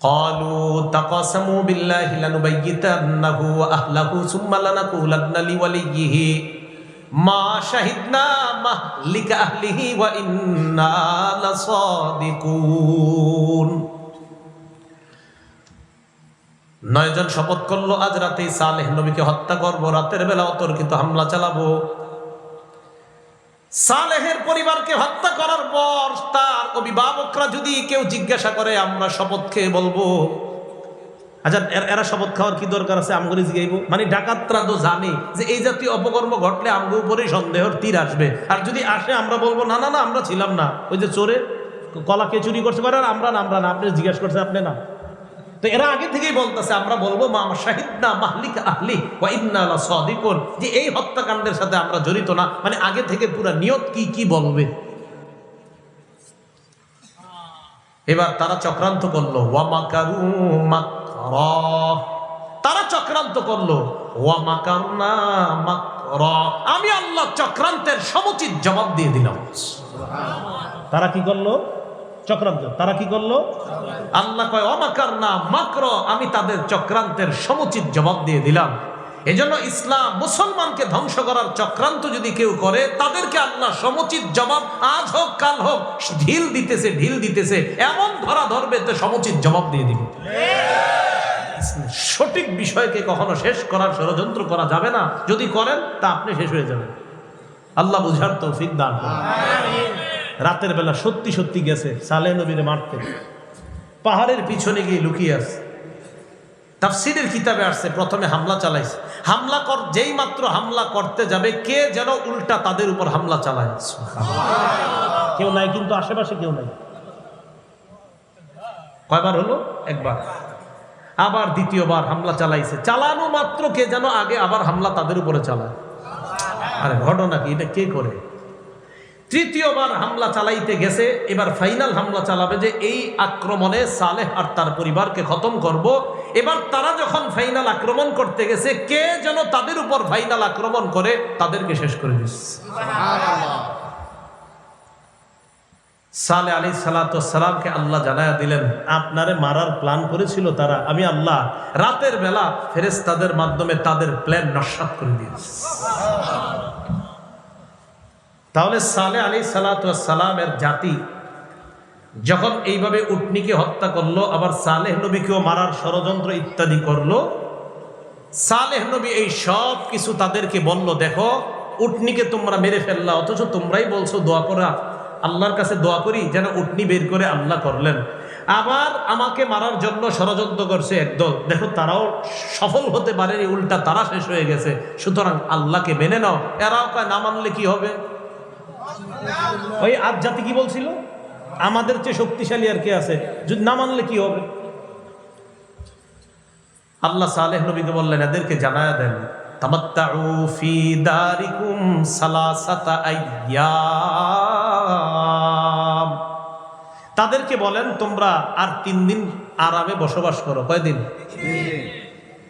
قالوا تقاسموا بالله لنبيتنه واهله ثم لنقولن لوليه ما شهدنا مهلك اهله وانا لصادقون। 9 জন শপথ করলো আজ রাতে সালেহ নবীকে হত্যা করব, রাতের বেলা অতর্কিত হামলা চালাবো। সালেহের পরিবারকে হত্যা করার পর তার অভিভাবকরা যদি কেউ জিজ্ঞাসা করে, আমরা শপথ খেয়ে বলবো। আচ্ছা, এরা শপথ খাওয়ার কি দরকার আছে? আমগরে জিগাইব? মানে ডাকাতরা তো জানে যে এই জাতীয় অপকর্ম ঘটলে আমগো উপরে সন্দেহের তীর আসবে, আর যদি আসে আমরা বলবো না না না আমরা ছিলাম না, ওই যে চোরে কলা কে চুরি করতে পারে, আর আমরা না আপনি জিজ্ঞাসা করছে আপনি না। তো এরা আগে থেকেই বলতেছে আমরা বলবো মা শাহিদনা মাহলিক আহলি ওয়া ইন্না লাসাদিকুন, যে এই হত্যাকাণ্ডের সাথে আমরা জড়িত না। মানে আগে থেকে পুরো নিয়ত কি বলবে। এবার তারা চক্রান্ত করলো, ওয়া মাকারু মাকরা, তারা চক্রান্ত করলো, ওয়া মাকারনা মাকরা, আমি আল্লাহ চক্রান্তের সমুচিত জবাব দিয়ে দিলাম। তারা কি করলো? চক্রান্ত। তারা কি করলো? আল্লাহ কয় অমাকারনা মাকর, আমি তাদের চক্রান্তের সমুচিত জবাব দিয়ে দিলাম। এজন্য ইসলাম মুসলমানকে ধ্বংস করার চক্রান্ত যদি কেউ করে তাদেরকে আল্লাহ সমুচিত জবাব, আজ হোক কাল হোক, ঢিল দিতেছে এমন ধরা ধরবে তো সমুচিত জবাব দিয়ে দিবে। সঠিক বিষয়কে কখনো শেষ করার ষড়যন্ত্র করা যাবে না, যদি করেন তা আপনি শেষ হয়ে যাবেন। আল্লাহ বুঝার তৌফিক দান করুন। রাতের বেলা সত্যি গেছে সালেহ নবীরে মারতে, পাহাড়ের পিছনে গিয়ে লুকিয়ে আছে। তাফসীরের কিতাবে আসছে প্রথমে হামলা চালাইছে, যেই মাত্র হামলা করতে যাবে কে যেন উল্টা তাদের উপর হামলা চালায়। কেউ নাই কিন্তু আশেপাশে কেউ নাই। কয়বার হলো? একবার। আবার দ্বিতীয়বার হামলা চালাইছে, চালানো মাত্র কে যেন আগে আবার হামলা তাদের উপরে চালায়। আরে ঘটনা কি? এটা কে করে? তৃতীয়বার হামলা চালাইতে গেছে, এবার ফাইনাল হামলা চালাবে যে এই আক্রমণে সালেহ আর তার পরিবারকে খতম করব। এবার তারা যখন ফাইনাল আক্রমণ করতে গেছে, কে যেন তাদের উপর ফাইনাল আক্রমণ করে তাদেরকে শেষ করে দিচ্ছে। সালেহ আলাইহিস সালাতু ওয়াস সালামকে আল্লাহ জানায়া দিলেন আপনারে মারার প্ল্যান করেছিল তারা, আমি আল্লাহ রাতের বেলা ফেরেশতাদের মাধ্যমে তাদের প্ল্যান নস্যাৎ করে দিয়েছি। তাহলে সালেহ আলাইহিস সালাতু ওয়াস সালামের জাতি যখন এইভাবে উটনিকে হত্যা করলো, আবার সালেহ নবীকেও মারার ষড়যন্ত্র ইত্যাদি করলো, সালেহ নবী এই সব কিছু তাদেরকে বলল, দেখো উটনিকে তোমরা মেরে ফেললা, অথচ তোমরাই বলছো দোয়া করা, আল্লাহর কাছে দোয়া করি যেন উটনি বের করে আল্লাহ করলেন। আবার আমাকে মারার জন্য ষড়যন্ত্র করছে একদল, দেখো তারাও সফল হতে পারেনি, উল্টা তারা শেষ হয়ে গেছে। সুতরাং আল্লাহকে মেনে নাও। এরাও কয় না মানলে কি হবে? ওই আজ জাতি কি বলছিল, আমাদের চেয়ে শক্তিশালী আর কে আছে, যদি না মানলে কি হবে? আল্লাহ সালেহ নবীকে বললেন এদেরকে জানায়া দেন, তামাত্তাউ ফি দারিকুম সালাসাতা আইয়াম, তাদেরকে বলেন তোমরা আর 3 দিন আরামে বসবাস করো। কয়দিন?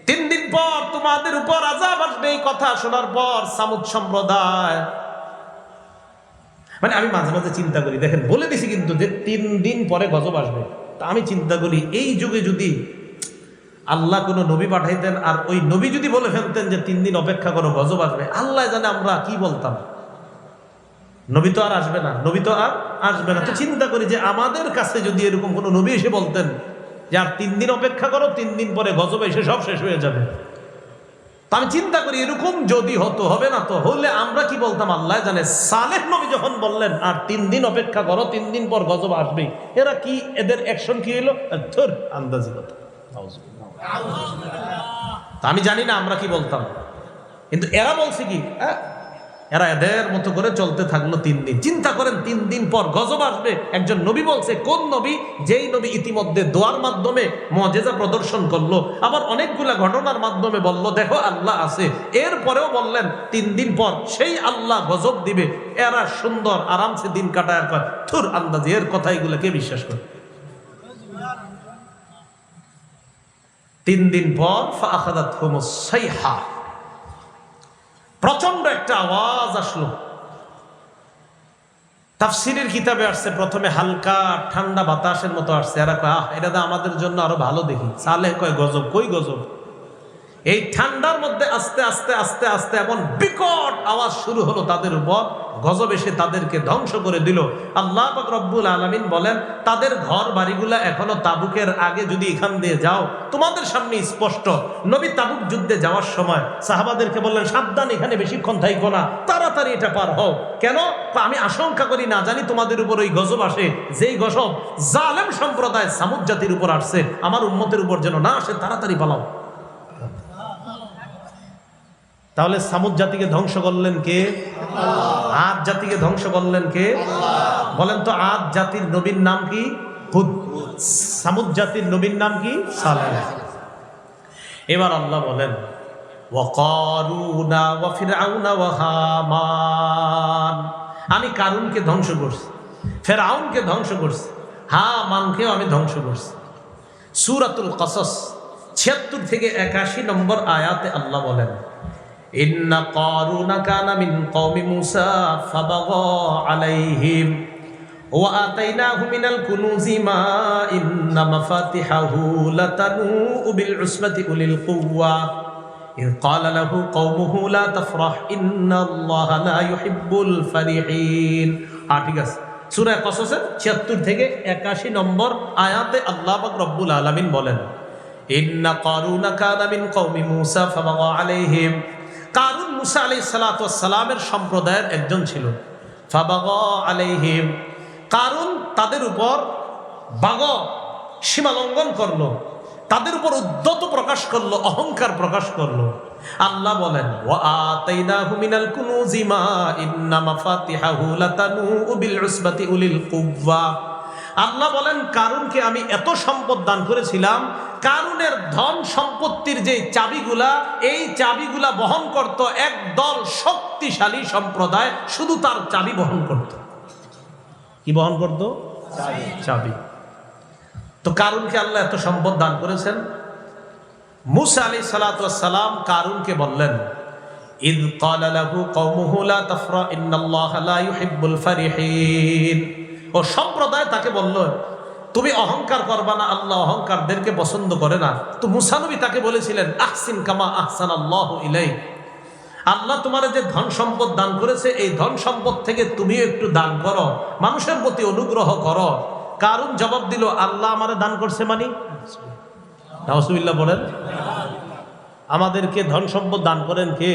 3 দিন পর তোমাদের উপর আযাব আসবে। এই কথা শোনার পর সামুদ সম্প্রদায়, মানে আমি মাঝে মাঝে চিন্তা করি, দেখেন বলে দিছি কিন্তু যে 3 দিন পরে গজব আসবে, তা আমি চিন্তা করি এই যুগে যদি আল্লাহ কোনো নবী পাঠাইতেন আর ওই নবী যদি বলে ফেলতেন যে 3 দিন অপেক্ষা করো গজব আসবে, আল্লাহ জানে আমরা কি বলতাম। নবী তো আর আসবে না, তো চিন্তা করি যে আমাদের কাছে যদি এরকম কোনো নবী এসে বলতেন যে আর 3 দিন অপেক্ষা করো, 3 দিন পরে গজব এসে সব শেষ হয়ে যাবে, তো আমি চিন্তা করি এরকম যদি হতো, হবে না তো, হলে আমরা কি বলতাম আল্লাহ জানে। সালেহ নবী যখন বললেন আর 3 দিন অপেক্ষা করো, 3 দিন পর গজব আসবে, এরা কি, এদের অ্যাকশন কি হলো? ধর আন্দাজি কথা। আমি জানি না আমরা কি বলতাম, কিন্তু এরা বলছে কি, এরা এদের মতো করে চলতে থাকলো 3 দিন। চিন্তা করেন 3 দিন পর গজব আসবে। একজন নবী বলছে, কোন নবী? যেই নবী ইতিমধ্যে দোয়ার মাধ্যমে মুআজিজা প্রদর্শন করলো, আবার অনেকগুলা ঘটনার মাধ্যমে বলল দেখো আল্লাহ আছে, এরপরেও বললেন 3 দিন পর সেই আল্লাহ গজব দিবে। এরা সুন্দর আরামসে দিন কাটায়, কয় থুর আন্দাজি, এর কথা এগুলা কে বিশ্বাস করে? 3 দিন পর ফাআখাযাতহুমুস সাইহা, প্রচন্ড একটা আওয়াজ আসলো। তাফসীরের কিতাবে আসছে প্রথমে হালকা ঠান্ডা বাতাসের মতো আসছে। এরা কয় এটা তো আমাদের জন্য আরো ভালো দেখি। সালেহ কয় গজব, কই গজব? এই ঠান্ডার মধ্যে আস্তে আস্তে আস্তে আস্তে এমন বিকট আওয়াজ শুরু হলো তাদের উপর, গজব এসে তাদেরকে ধ্বংস করে দিল। আল্লাহ পাক রব্বুল আলামিন বলেন, তাদের ঘর বাড়িগুলা এখনো তাবুকের আগে যদি এখান দিয়ে যাও, তোমাদের সামনে স্পষ্ট। নবী তাবুক যুদ্ধে যাওয়ার সময় সাহাবাদেরকে বললেন, সাবধান, এখানে বেশিক্ষণ থাইকো না, তাড়াতাড়ি এটা পার হও। কেন? আমি আশঙ্কা করি না জানি তোমাদের উপর ওই গজব আসে, যেই গজব জালেম সম্প্রদায় সামুদ জাতির উপর আসছে, আমার উম্মতের উপর যেন না আসে, তাড়াতাড়ি পালাও। তাহলে সামুদ জাতিকে ধ্বংস করলেন কে? আদ জাতিকে ধ্বংস করলেন কে? বলেন তো, আদ জাতির নবীর নাম কি? হুদ। সামুদ জাতির নবীর নাম কি? সালেহ। এবার আল্লাহ বলেন, ওয়া কারুনা ওয়া ফিরআউনা ওয়া হামান, আমি কারুনকে ধ্বংস করছি, ফিরআউনকে ধ্বংস করছি, হামানকেও আমি ধ্বংস করছি। সূরাতুল কসস 76 থেকে 81 নম্বর আয়াতে আল্লাহ বলেন, ইন্না কারুনা কানা মিন কওমি মূসা ফাবাগা আলাইহিম ওয়া আতাইনাহু মিনাল কুনুজি মা ইন্না মাফাতিহাহু লাতানূউ বিল উসবাতি উলিল কুওয়া ইয ক্বালা লাহু কওমুহু লা তাফরাহ ইন্নাল্লাহা লা ইউহিব্বুল ফারিহিন। ঠিক আছে, সূরা কসসের 76 থেকে 81 নম্বর আয়াতে আল্লাহ পাক রব্বুল আলামিন বলেন, ইন্না কারুনা কানা মিন কওমি মূসা ফাবাগা আলাইহিম, কারুন মুসা আলাইহিস সালাতু ওয়াস সালামের সম্প্রদায়ের একজন ছিল। ফাবাগা আলাইহিম, কারুন তাদের উপর বাগা, সীমা লঙ্ঘন করলো, তাদের উপর উদ্ধত প্রকাশ করলো, অহংকার প্রকাশ করলো। আল্লাহ বলেন, ওয়া আতাইনাহু মিনাল কুনুজি মা ইন্না মাফাতিহাহু লাতানূউ বিল উসবাতি উলিল কুওয়া। আল্লাহ বলেন, কারুনকে আমি এত সম্পদ দান করেছিলাম, কারুনের ধন সম্পত্তির যে চাবিগুলা, এই চাবিগুলা বহন করত একদল শক্তিশালী সম্প্রদায়, শুধু তার চাবি বহন করত। কি বহন করত? চাবি। তো কারুনকে আল্লাহ এত সম্পদ দান করেছেন। মূসা আলাইহিস সালাতু ওয়াস সালাম কারুনকে বললেন, ইয ক্বালা লাহু কওমুহু লা তাফরা ইন্নাল্লাহা লা ইউহিব্বুল ফারিহিন। ও সম্প্রদায় তাকে বলল, তুমি অহংকার করবা না, আল্লাহ অহংকারদেরকে পছন্দ করে না। তো মূসা নবী তাকে বলেছিলেন, আহসিন কামা আহসানাল্লাহু ইলাইক, আল্লাহ তোমার যে ধন সম্পদ দান করেছে, এই ধন সম্পদ থেকে তুমিও একটু দান করো, মানুষের প্রতি অনুগ্রহ করো। কারুন জবাব দিল, আল্লাহ আমারে দান করছে মানে? নাউজুবিল্লাহ বলেন। আমাদেরকে ধন সম্পদ দান করেন কে?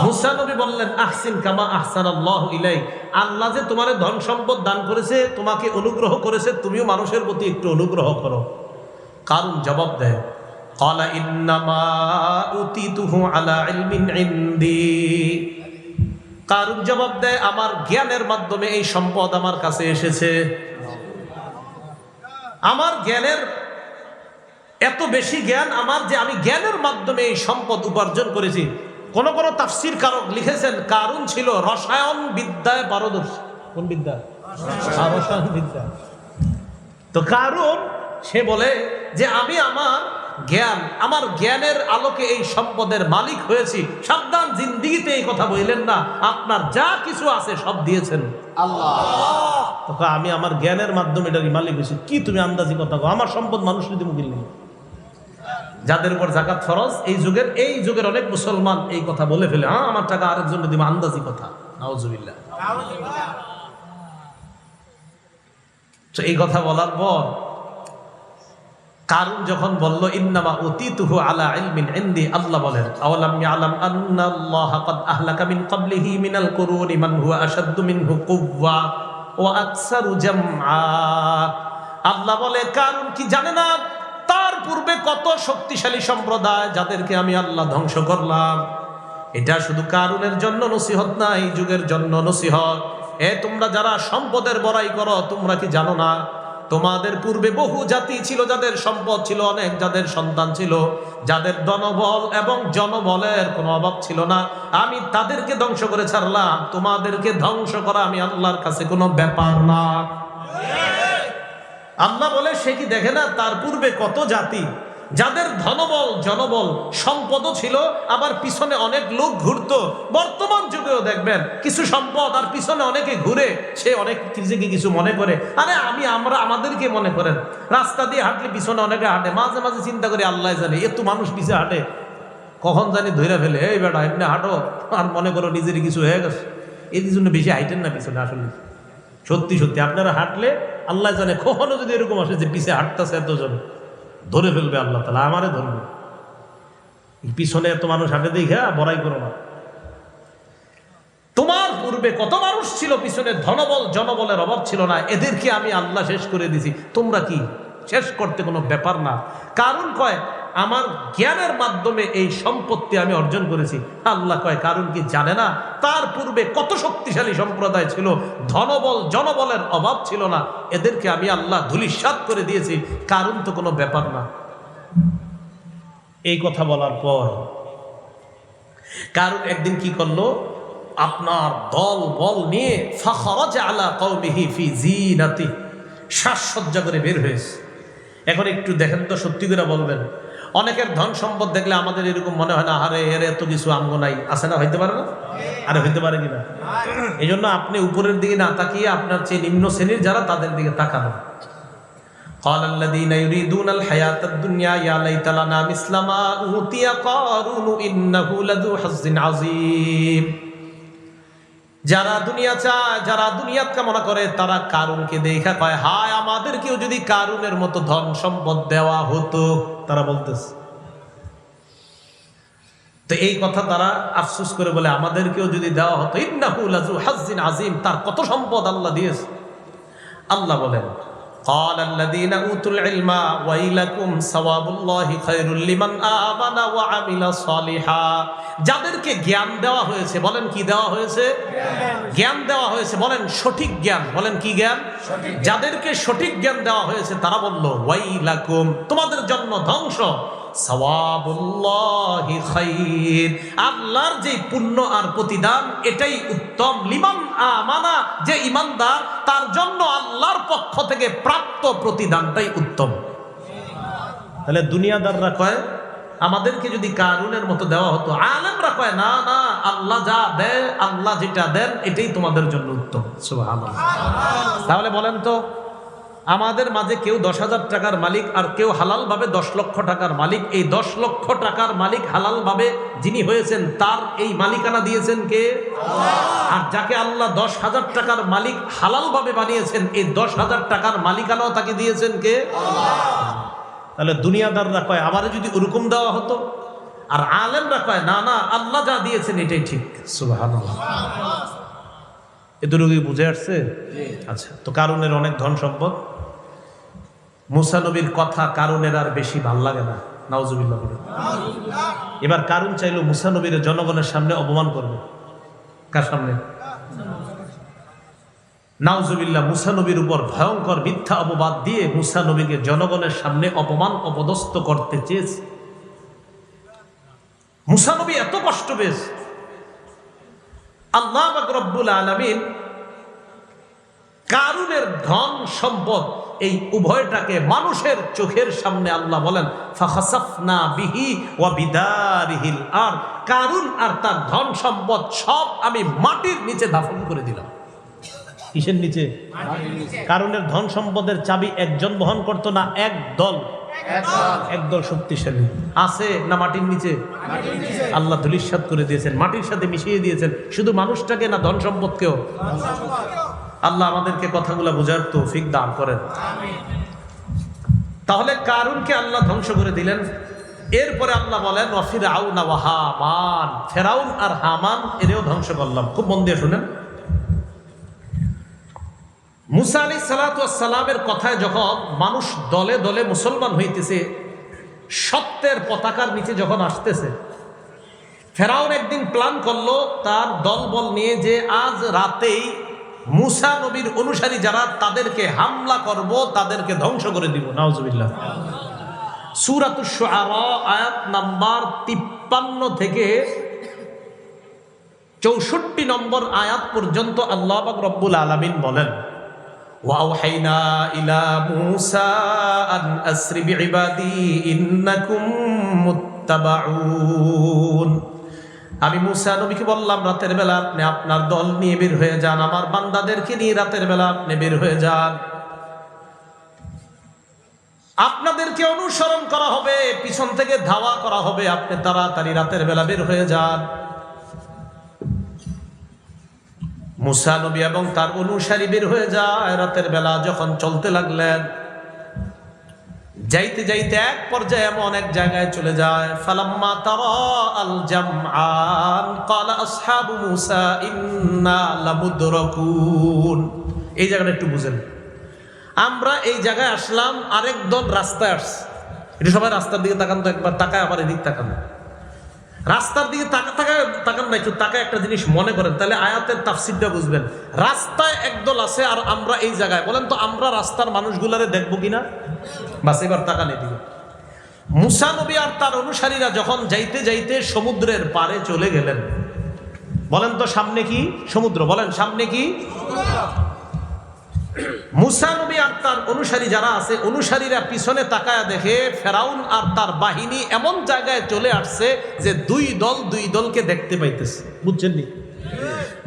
মূসা নবী বললেন, আহসিন কামা আহসানাল্লাহু ইলাইক, আল্লাহ যে তোমারে ধন সম্পদ দান করেছে, তোমাকে অনুগ্রহ করেছে, তুমিও মানুষের প্রতি একটু অনুগ্রহ করো। কারুন জবাব দেয়, ক্বালা ইন্নামা উতিতুহু আলা ইলমিন ইনদি। কারুন জবাব দেয়, আমার জ্ঞানের মাধ্যমে এই সম্পদ আমার কাছে এসেছে। আমার জ্ঞানের এত বেশি জ্ঞান আমার, যে আমি জ্ঞানের মাধ্যমে এই সম্পদ উপার্জন করেছি। কোন কোন তাফসীর কারক লিখেছেন, কারুন ছিল রসায়ন বিদ্যায় পারদর্শী। কোন বিদ্যা? রসায়ন বিদ্যা। তো কারুন সে বলে যে আমি আমার জ্ঞানের আলোকে এই সম্পদের মালিক হয়েছি। সাবধান, জিন্দিগিতে এই কথা বললেন না, আপনার যা কিছু আছে সব দিয়েছেন আল্লাহ। তো আমি আমার জ্ঞানের মাধ্যমে এটার মালিক হয়েছি। কি তুমি আন্দাজি কথা কও? আমার সম্পদ মানুষ যদি মুকিল নেই। যাদের উপর যাকাত ফরজ, এই যুগের অনেক মুসলমান এই কথা বলে ফেলে, আমার টাকা আরেকজন দিব, আন্দাজি কথা। নাউজুবিল্লাহ। তো এই কথা বলার পর কারুন যখন বলল ইন্নামা উতিতুহু আলা ইলমিন ইনদি, আল্লাহ বলেন আওয়ালাম ইয়ালাম আন্নাল্লাহা ক্বাদ আহলাকা মিন ক্বাবলিহি মিনাল কুরুনি মান হুয়া আশাদ্দু মিনহু কুওয়া ওয়া আকসারু জামআ। আল্লাহ বলে কারুন কি জানে না তার পূর্বে কত শক্তিশালী সম্প্রদায় যাদেরকে আমি আল্লাহ ধ্বংস করলাম। এটা শুধু কারুনের জন্য নসিহত না, এই যুগের জন্য নসিহত। তোমরা যারা সম্পদের বড়াই করো, তোমরা কি জানো না তোমাদের পূর্বে বহু জাতি ছিল যাদের সম্পদ ছিল অনেক, যাদের সন্তান ছিল, যাদের ধনবল এবং জনবলের কোনো অভাব ছিল না। আমি তাদেরকে ধ্বংস করে ছাড়লাম, তোমাদেরকে ধ্বংস করা আমি আল্লাহর কাছে কোনো ব্যাপার না। আল্লাহ বলে সে কি দেখে না তার পূর্বে কত জাতি যাদের ধনবল জনবল সম্পদও ছিল, আবার পিছনে অনেক লোক ঘুরতো। বর্তমান যুগেও দেখবেন কিছু সম্পদ আর পিছনে অনেকে ঘুরে, সে অনেক নিজেকে কিছু মনে করে। আরে আমরা আমাদেরকে মনে করেন, রাস্তা দিয়ে হাঁটলে পিছনে অনেকে হাঁটে, মাঝে মাঝে চিন্তা করি আল্লাহ জানে এত মানুষ পিছিয়ে হাঁটে, কখন জানি ধরে ফেলে এই বেটা এমনি হাঁটো, আর মনে করো নিজের কিছু হয়ে গেছে। এই জন্য বেশি হাইটেন না পিছনে। আসলে সত্যি সত্যি আপনারা হাঁটলে আল্লাহ জানে কখনো যদি এরকম আসে যে পিছিয়ে হাঁটতেছে এতজন, ধরে ফেলবে আল্লাহ তাআলা, আমারে ধরবে। পিছনে এত মানুষ হাঁটে দেখে বড়াই করো না। তোমার পূর্বে কত মানুষ ছিল পিছনে, ধনবল জনবলের অভাব ছিল না, এদেরকে আমি আল্লাহ শেষ করে দিছি। তোমরা কি শেষ করতে কোনো ব্যাপার না। কারণ কয় আমার জ্ঞানের মাধ্যমে এই সম্পত্তি আমি অর্জন করেছি। আল্লাহ কয় কারণ কি জানে না তার পূর্বে কত শক্তিশালী সম্প্রদায় ছিল, ধনবল জনবলের অভাব ছিল না, এদেরকে আমি আল্লাহ ধূলিসাৎ করে দিয়েছি। কারণ তো কোনো ব্যাপার না। এই কথা বলার পর কারণ একদিন কি করলো, আপনার দল বল নিয়ে ফাখরাজা আলা কওমিহি ফি জিনাতি, সাজসজ্জা করে বের হয়েছে। এখন একটু দেখেন তো, সত্যি করে বলবেন, অনেকের ধন সম্পদ দেখলে আমাদের এরকম মনে হয় না আরে এর এত কিছু আঙ্গ নাই, আছে না? হইতে পারে না? আরে হইতে পারে কিনা? এই জন্য আপনি উপরের দিকে না তাকিয়ে আপনার চেয়ে নিম্ন শ্রেণীর যারা তাদের দিকে তাকানো। قال الذين يريدون الحياة الدنيا يا ليت لنا مثل ما أوتي قارون إنه لذو حظ عظيم। যারা দুনিয়া চায়, যারা দুনিয়াত কামনা করে, তারা কারুনকে দেখা কয় হায় আমাদেরকেও যদি কারুনের মতো ধন সম্পদ দেওয়া হতো। তারা বলতেছে তো এই কথা, তারা আফসোস করে বলে আমাদেরকেও যদি দেওয়া হতো। ইন্নাহু লাযু হাজ্জিন আযীম, তার কত সম্পদ আল্লাহ দিয়েছে। আল্লাহ বলেন قال الذين اوتوا العلم ويلكم ثواب الله خير لمن آمن وعمل صالحا। যাদেরকে জ্ঞান দেওয়া হয়েছে, বলেন কি দেওয়া হয়েছে? জ্ঞান দেওয়া হয়েছে, বলেন সঠিক জ্ঞান, বলেন কি জ্ঞান? যাদেরকে সঠিক জ্ঞান দেওয়া হয়েছে তারা বলল ওয়াইলাকুম, তোমাদের জন্য ধ্বংস, সাওয়াবুল্লাহি খাইর, আল্লাহর যে পুণ্য আর প্রতিদান এটাই উত্তম। লিমান আমানা, যে ঈমানদার তার জন্য আল্লাহর পক্ষ থেকে প্রাপ্ত প্রতিদানটাই উত্তম। তাহলে দুনিয়াদাররা কয় আমাদেরকে যদি কারুনের মতো দেওয়া হতো, আলেমরা কয় না না, আল্লাহ যা দেয়, আল্লাহ যেটা দেন এটাই তোমাদের জন্য উত্তম। সুবহানাল্লাহ। তাহলে বলেন তো, আমাদের মাঝে কেউ 10,000 টাকার মালিক আর কেউ হালাল ভাবে 10 লক্ষ টাকার মালিক। এই 10 লক্ষ টাকার মালিক হালাল ভাবে যিনি হয়েছেন তার এই মালিকানা দিয়েছেন কে? আল্লাহ। আর যাকে আল্লাহ 10,000 টাকার মালিক হালাল ভাবে বানিয়েছেন, এই 10,000 টাকার মালিকানাও তাকে দিয়েছেন কে? আল্লাহ। তাহলে দুনিয়াদাররা কয় আমারে যদি ওরকম দেওয়া হতো, আর আলেমরা কয় না না, আল্লাহ যা দিয়েছেন এটাই ঠিক। সুবহানাল্লাহ। এদুরুগি বুঝে আসছে? আচ্ছা, তো কারুনের অনেক ধন সম্পদ। মুসা নবীর কথা কারুনের আর বেশি ভাল লাগে না, নাউজুবিল্লাহ। এবার কারুন চাইলো মুসা নবীর জনগণের সামনে অপমান করবে। কার সামনে? নাউজুবিল্লাহ। মুসা নবীর উপর ভয়ঙ্কর মিথ্যা অপবাদ দিয়ে মুসা নবীকে জনগণের সামনে অপমান অপদস্থ করতে চেয়েছে। মুসা নবী এত কষ্ট পেয়েছে। আল্লাহ পাক রব্বুল আলামিন কারুনের ধন সম্পদ এই উভয়টাকে মানুষের চোখের সামনে আল্লাহ বলেন ফাখাসাফনা বিহি ওয়া বিদারিহিল আর, কারুন আর তার ধন সম্পদ সব আমি মাটির নিচে দাফন করে দিলাম। কিসের নিচে? কারুনের ধন সম্পদের চাবি একজন বহন করতো না, একদল শক্তিশালী আছে না মাটির নিচে? আল্লাহ ধূলিসাৎ করে দিয়েছেন, মাটির সাথে মিশিয়ে দিয়েছেন, শুধু মানুষটাকে না ধন সম্পদকেও। আল্লাহ আমাদেরকে কথাগুলো বোঝার তৌফিক দান করেন। তাহলে কারুনকে আল্লাহ ধ্বংস করে দিলেন। এরপরে আল্লাহ বলেন ফিরআউন ওয়া হামান, ফেরাউন আর হামান এরেও ধ্বংস করলাম। খুব মন দিয়ে শুনেন। মুসা আলাইহিস সালাতু ওয়াস সালামের কথায় যখন মানুষ দলে দলে মুসলমান হইতেছে, সত্যের পতাকার নিচে যখন আসতেছে, ফেরাউন একদিন প্ল্যান করলো তার দলবল নিয়ে যে আজ রাতেই মুসা নবীর অনুসারী যারা তাদেরকে হামলা করব, তাদেরকে ধ্বংস করে দিব। নাউজুবিল্লাহ। সূরাতুশ শুআরা আয়াত নাম্বার 53 থেকে 64 নম্বর আয়াত পর্যন্ত আল্লাহ পাক রব্বুল আলামিন বলেন, ওয়াওহাইনা ইলা মূসা আন আসরি বিইবাদি ইন্নাকুম মুত্তাবাউন। আমি মূসা নবীকে বললাম রাতের বেলা আপনি আপনার দল নিয়ে বের হয়ে যান, আমার বান্দাদেরকে নিয়ে রাতের বেলা আপনি বের হয়ে যান, আপনাদেরকে অনুসরণ করা হবে, পিছন থেকে ধাওয়া করা হবে, আপনি তাড়াতাড়ি রাতের বেলা বের হয়ে যান। মূসা নবী এবং তার অনুসারী বের হয়ে যায় রাতের বেলা। যখন চলতে লাগলেন, যাইতে যাইতে এক পর্যায়ে এমন এক জায়গায় চলে যায়, ফালাম্মা তারা আল জামআন ক্বালা আসহাবু মূসা ইন্না লামুদরাকুন। এই জায়গাটা একটু বুঝেন। আমরা এই জায়গায় আসলাম, আরেক দল রাস্তায় আসছে। এটা সবাই রাস্তার দিকে তাকান তো, একবার তাকায় আবার এদিক তাকান। রাস্তার দিকে তাকান না, একটু তাকায় একটা জিনিস মনে করেন, তাহলে আয়াতের তাফসীরটা বুঝবেন। রাস্তায় একদল আছে আর আমরা এই জায়গায়, বলেন তো আমরা রাস্তার মানুষগুলারে দেখবো কিনা? বাস এবার তাকান এদিকে। মূসা নবী আর তার অনুসারীরা যখন যাইতে যাইতে সমুদ্রের পাড়ে চলে গেলেন, বলেন তো সামনে কি? সমুদ্র। বলেন সামনে কি? মূসা নবী আর তার অনুসারী যারা আছে, অনুসারীরা পিছনে তাকায় দেখে ফেরাউন আর তার বাহিনী এমন জায়গায় চলে আসছে যে দুই দল দুই দলকে দেখতে পাইতেছে। বুঝছেন নি?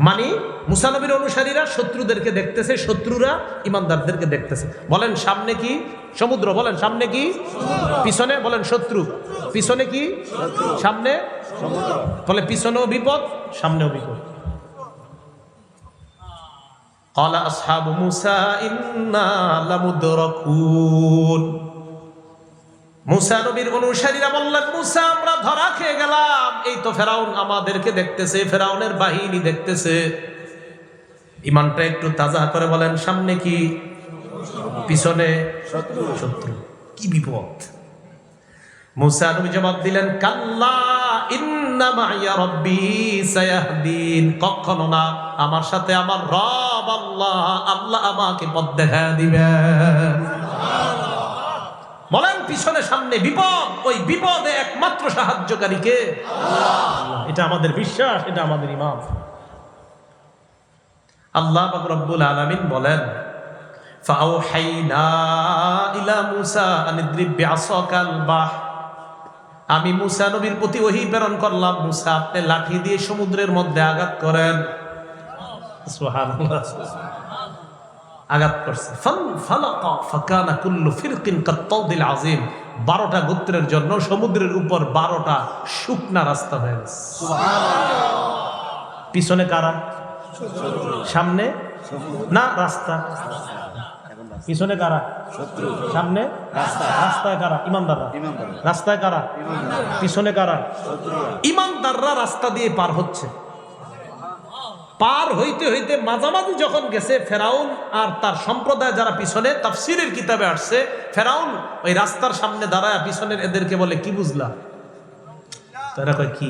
মানে মূসা নবীর অনুসারীরা শত্রুদেরকে দেখতেছে, শত্রুরা ইমানদারদেরকে দেখতেছে। বলেন সামনে কি? সমুদ্র। বলেন সামনে কি? পিছনে। বলেন শত্রু। পিছনে কি? সামনে সমুদ্র। বলে পিছনেও বিপদ, সামনেও বিপদ। ক্বালা আসহাবু মূসা ইন্না লামুদরাকুন। মূসা নবীর অনুসারীরা বললেন, মূসা আমরা ধরা খেয়ে গেলাম, এই তো ফেরাউন আমাদেরকে দেখতেছে, ফেরাউনের বাহিনী দেখতেছে। ইমানটা একটু তাজা করে বলেন সামনে কি? পিছনে শত্রু। শত্রু। কি বিপদ! মূসা নবী জবাব দিলেন, কাল্লা ইন্না মাইয়া রাব্বি সায়াহদিন। কখনো না, আমার সাথে আমার রব আল্লাহ, আল্লাহ আমাকে পথ দেখায় দিবেন। বলেন পিছনে সামনে বিপদ, ওই বিপদে একমাত্র সাহায্যকারী কে? আল্লাহ। এটা আমাদের বিশ্বাস, এটা আমাদের ঈমান। আল্লাহ পাক রব্বুল আলামিন বলেন, ফাআওহাইনা ইলা মূসা আন ইদরিব বিআসাকাল বাহ। আমি মূসা নবীর প্রতি ওহী প্রেরণ করলাম, মূসা আপনি লাঠি দিয়ে সমুদ্রের মধ্যে আঘাত করেন। সুবহানাল্লাহ। আঘাত করছে, ফালাকা ফাকানা কুল্লু ফিরকিন কাত্তাউদিল আযীম। 12টা গোত্রের জন্য সমুদ্রের উপর 12টা শুকনা রাস্তা হয়ে গেছে। সুবহানাল্লাহ। পিছনে কারা? সামনে না রাস্তা? পিছনে কারা? শত্রু। সামনে রাস্তা। রাস্তায় কারা? ইমানদাররা। রাস্তায় কারা? পিছনে কারা? ইমানদাররা রাস্তা দিয়ে পার হচ্ছে। পার হইতে হইতে মাঝামাঝি যখন গেছে, ফেরাউন আর তার সম্প্রদায় যারা পিছনে, তাফসীরের কিতাবে আসছে ফেরাউন ওই রাস্তার সামনে দাঁড়ায় পিছনের এদেরকে বলে, কি বুঝলা? তারা কয় কি?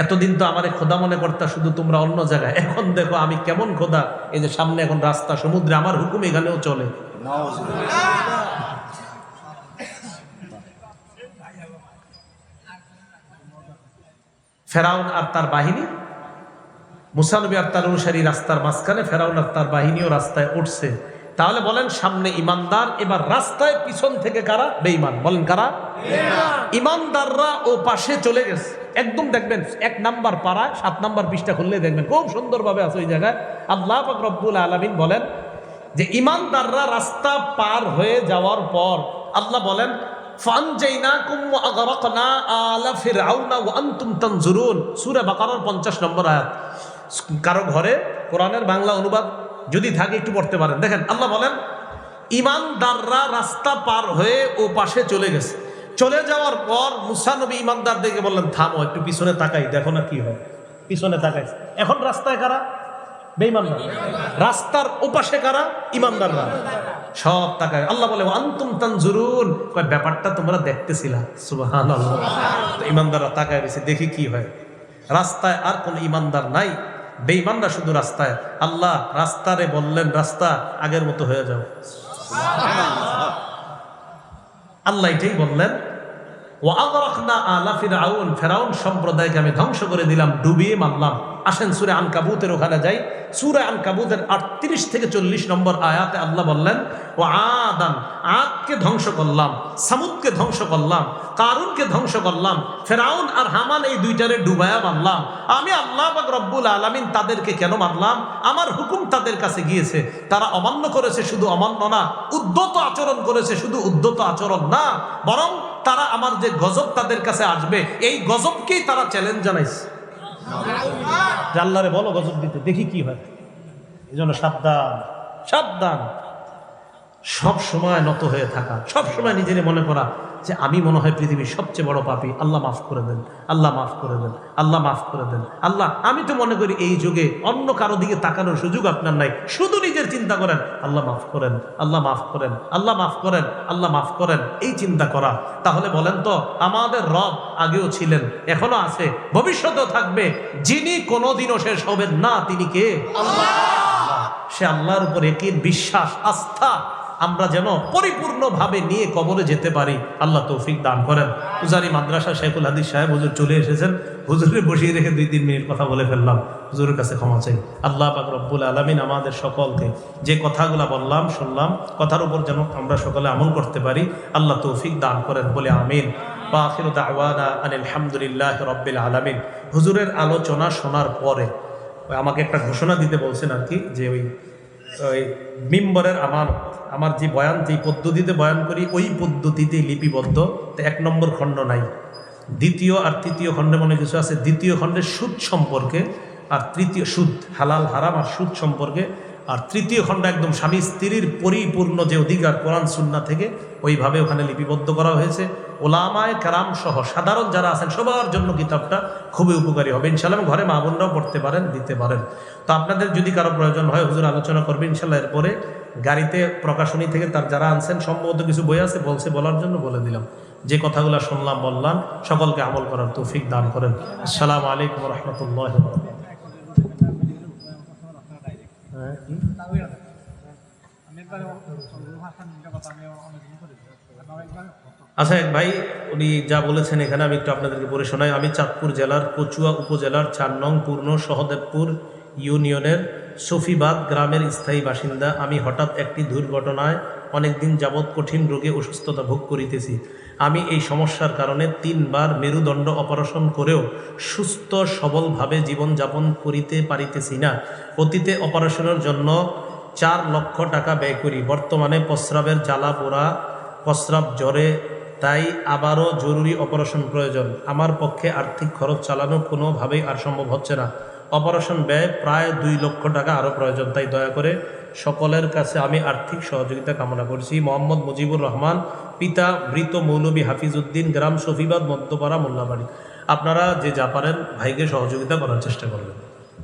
এতদিন তো আমারে খোদা মনে করতা, শুধু তোমরা অন্য জায়গায়, এখন দেখো আমি কেমন খোদা। এই যে সামনে এখন রাস্তা, সমুদ্রে, আমার হুকুম এখানেও চলে। ফেরাউন আর তার বাহিনী, মূসা নবী আর তার অনুসারী রাস্তার মাঝখানে, ফেরাউন আর তার বাহিনীও রাস্তায় উঠছে। তাহলে বলেন সামনে ইমানদার, এবার রাস্তায় পিছন থেকে কারা? বেঈমান। বলেন কারা? ইমানদাররা ও পাশে চলে গেছে। একদম দেখবেন 1 নাম্বার পারা 7 নাম্বার পৃষ্ঠা খুললে দেখবেন খুব সুন্দরভাবে আছে ওই জায়গায়। আল্লাহ পাক রব্বুল আলামিন বলেন যে ইমানদাররা রাস্তা পার হয়ে যাওয়ার পর আল্লাহ বলেন, ফানজাইনাকুম ওয়া আগরাকনা আলা ফিরআউনা ওয়া আনতুম তানজুরুন। সূরা বাকারার 50 নম্বর আয়াত। কারো ঘরে কোরআনের বাংলা অনুবাদ যদি থাকে একটু পড়তে পারেন। দেখেন আল্লাহ বলেন, ইমানদাররা রাস্তা পার হয়ে ও পাশে চলে গেছে। চলে যাওয়ার পর মুসা নবী ইমানদারদেরকে বললেন, থামো, একটু পিছনে তাকাই, দেখো না কি হয়। পিছনে তাকাই। এখন রাস্তায় কারা? বেঈমানরা। রাস্তার ওপাশে কারা? ইমানদাররা। সব তাকায়। আল্লাহ বলে, আনতুম তানজুরুন, কয় ব্যাপারটা তোমরা দেখতেছিলা। সুবহানাল্লাহ। তো ইমানদাররা তাকায় রয়েছে, দেখি কি হয়। রাস্তায় আর কোন ইমানদার নাই, বেঈমানরা শুধু রাস্তায়। আল্লাহ রাস্তারে বললেন, রাস্তা আগের মতো হয়ে যাও। আল্লাহ এটাই বললেন, ওয়া আগরাকনা আলা ফিরআউন, ফিরআউন সম্প্রদায়কে আমি ধ্বংস করে দিলাম, ডুবিয়ে মারলাম। আসেন সূরা আনকাবুতের ওখানে যাই। সূরা আনকাবুতের 38 থেকে 40 নম্বর আয়াতে আল্লাহ বললেন, ওয়া আদান, আদকে ধ্বংস করলাম, সামুদকে ধ্বংস করলাম, কারুনকে ধ্বংস করলাম, ফিরআউন আর হামান এই দুইটারে ডুবায়া মারলাম। আমি আল্লাহ পাক রব্বুল আলামিন তাদেরকে কেন মারলাম? আমার হুকুম তাদের কাছে গিয়েছে, তারা অমান্য করেছে। শুধু অমান্য না, উদ্ধত আচরণ করেছে। শুধু উদ্ধত আচরণ না, বরং তারা আমার যে গজব তাদের কাছে আসবে, এই গজবকেই তারা চ্যালেঞ্জ জানাইছে। আল্লাহরে বলো গজব দিতে, দেখি কি হয়। এই জন্য সাবধান, সাবধান। সব সময় নত হয়ে থাকা, সব সময় নিজের মনে করা যে আমি মনে হয় পৃথিবীর সবচেয়ে বড় পাপী, আল্লাহ মাফ করে দেন, আল্লাহ মাফ করে দেন, আল্লাহ মাফ করে দেন। আল্লাহ, আমি তো মনে করি এই যুগে অন্য কারো দিকে তাকানোর সুযোগ আপনার নাই, শুধু নিজের চিন্তা করেন, আল্লাহ মাফ করেন, আল্লাহ মাফ করেন, আল্লাহ মাফ করেন, আল্লাহ মাফ করেন, এই চিন্তা করা। তাহলে বলেন তো, আমাদের রব আগেও ছিলেন, এখনো আছে, ভবিষ্যতেও থাকবে। যিনি কোনোদিনও শেষ হবেন না, তিনি কে? আল্লাহ। সে আল্লাহর উপর একিন, বিশ্বাস, আস্থা আমরা যেন পরিপূর্ণভাবে নিয়ে কবরে যেতে পারি। আল্লাহ তৌফিক দান করেন। উজারি মাদ্রাসা শেখুল হাদিস সাহেব হুজুর চলে এসেছেন। হুজুরে বসিয়ে রেখে 2-3 মিনিট কথা বলে ফেললাম, হুজুরের কাছে ক্ষমা চাই। আল্লাহ পাক রব্বুল আলামিন আমাদের সকলকে যে কথাগুলো বললাম, শুনলাম, কথার উপর যেন আমরা সকলে আমল করতে পারি, আল্লাহ তৌফিক দান করেন বলে আমিন। ওয়া আখিরু দাওয়ানা আনিল হামদুলিল্লাহি রাব্বিল আলামিন। হুজুরের আলোচনা শোনার পরে আমাকে একটা ঘোষণা দিতে বলছেন আর কি, যে ওই মিম্বরের আমার যে বয়ান, যে পদ্ধতিতে বয়ান করি, ওই পদ্ধতিতে লিপিবদ্ধ। তো 1 নম্বর খণ্ড নাই, 2য় আর 3য় খণ্ডে মনে কিছু আছে। 2য় খণ্ডে সুদ সম্পর্কে, আর 3য় সুদ, হালাল হারাম আর সুদ সম্পর্কে, আর 3য় খণ্ড একদম স্বামী স্ত্রীর পরিপূর্ণ যে অধিকার কোরআন সুন্নাহ থেকে, ওইভাবে ওখানে লিপিবদ্ধ করা হয়েছে। ওলামায়ে কেরাম সহ সাধারণ যারা আছেন সবার জন্য কিতাবটা খুবই উপকারী হবে ইনশাআল্লাহ। ঘরে মা বোনরাও পড়তে পারেন, দিতে পারেন। তো আপনাদের যদি কারো প্রয়োজন হয়, হুজুর আলোচনা করবেন ইনশাআল্লাহ। এরপরে গাড়িতে প্রকাশনী থেকে তার যারা আনছেন, সম্ভবত কিছু বই আছে, বলছে, বলার জন্য বলে দিলাম। যে কথাগুলো শুনলাম, বললাম, সকলকে আমল করার তৌফিক দান করেন। আসসালামু আলাইকুম ওয়া রাহমাতুল্লাহি ওয়া বারাকাতুহু। আচ্ছা, এক ভাই উনি যা বলেছেন এখানে আমি একটু আপনাদেরকে পড়ে শোনাই। আমি চাঁদপুর জেলার কচুয়া উপজেলার 4 নং পূর্ণ সহদেবপুর ইউনিয়নের সফিবাদ গ্রামের স্থায়ী বাসিন্দা। আমি হঠাৎ একটি দুর্ঘটনায় অনেকদিন যাবৎ কঠিন রোগে অসুস্থতা ভোগ করিতেছি। আমি এই সমস্যার কারণে 3 বার মেরুদণ্ড অপারেশন করেও সুস্থ সবলভাবে জীবনযাপন করিতে পারিতেছি না। অতীতে অপারেশনের জন্য 4 লক্ষ টাকা ব্যয় করি। বর্তমানে প্রস্রাবের জ্বালা পোড়া, প্রস্রাব জ্বরে, তাই আবারও জরুরি অপারেশন প্রয়োজন। আমার পক্ষে আর্থিক খরচ চালানো কোনোভাবেই আর সম্ভব হচ্ছে না। অপারেশন ব্যয় প্রায় 2 লক্ষ টাকা আরও প্রয়োজন। তাই দয়া করে সকলের কাছে আমি আর্থিক সহযোগিতা কামনা করছি। মোহাম্মদ মুজিবুর রহমান, পিতা মৃত মৌলভী হাফিজউদ্দিন, গ্রাম সফিবাদ, মধ্যপাড়া, মোল্লাবাড়ি। আপনারা যে যা পারেন ভাইকে সহযোগিতা করার চেষ্টা করবেন।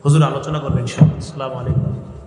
হুজুর আলোচনা করবেন ইনশাআল্লাহ। আসসালামু আলাইকুম।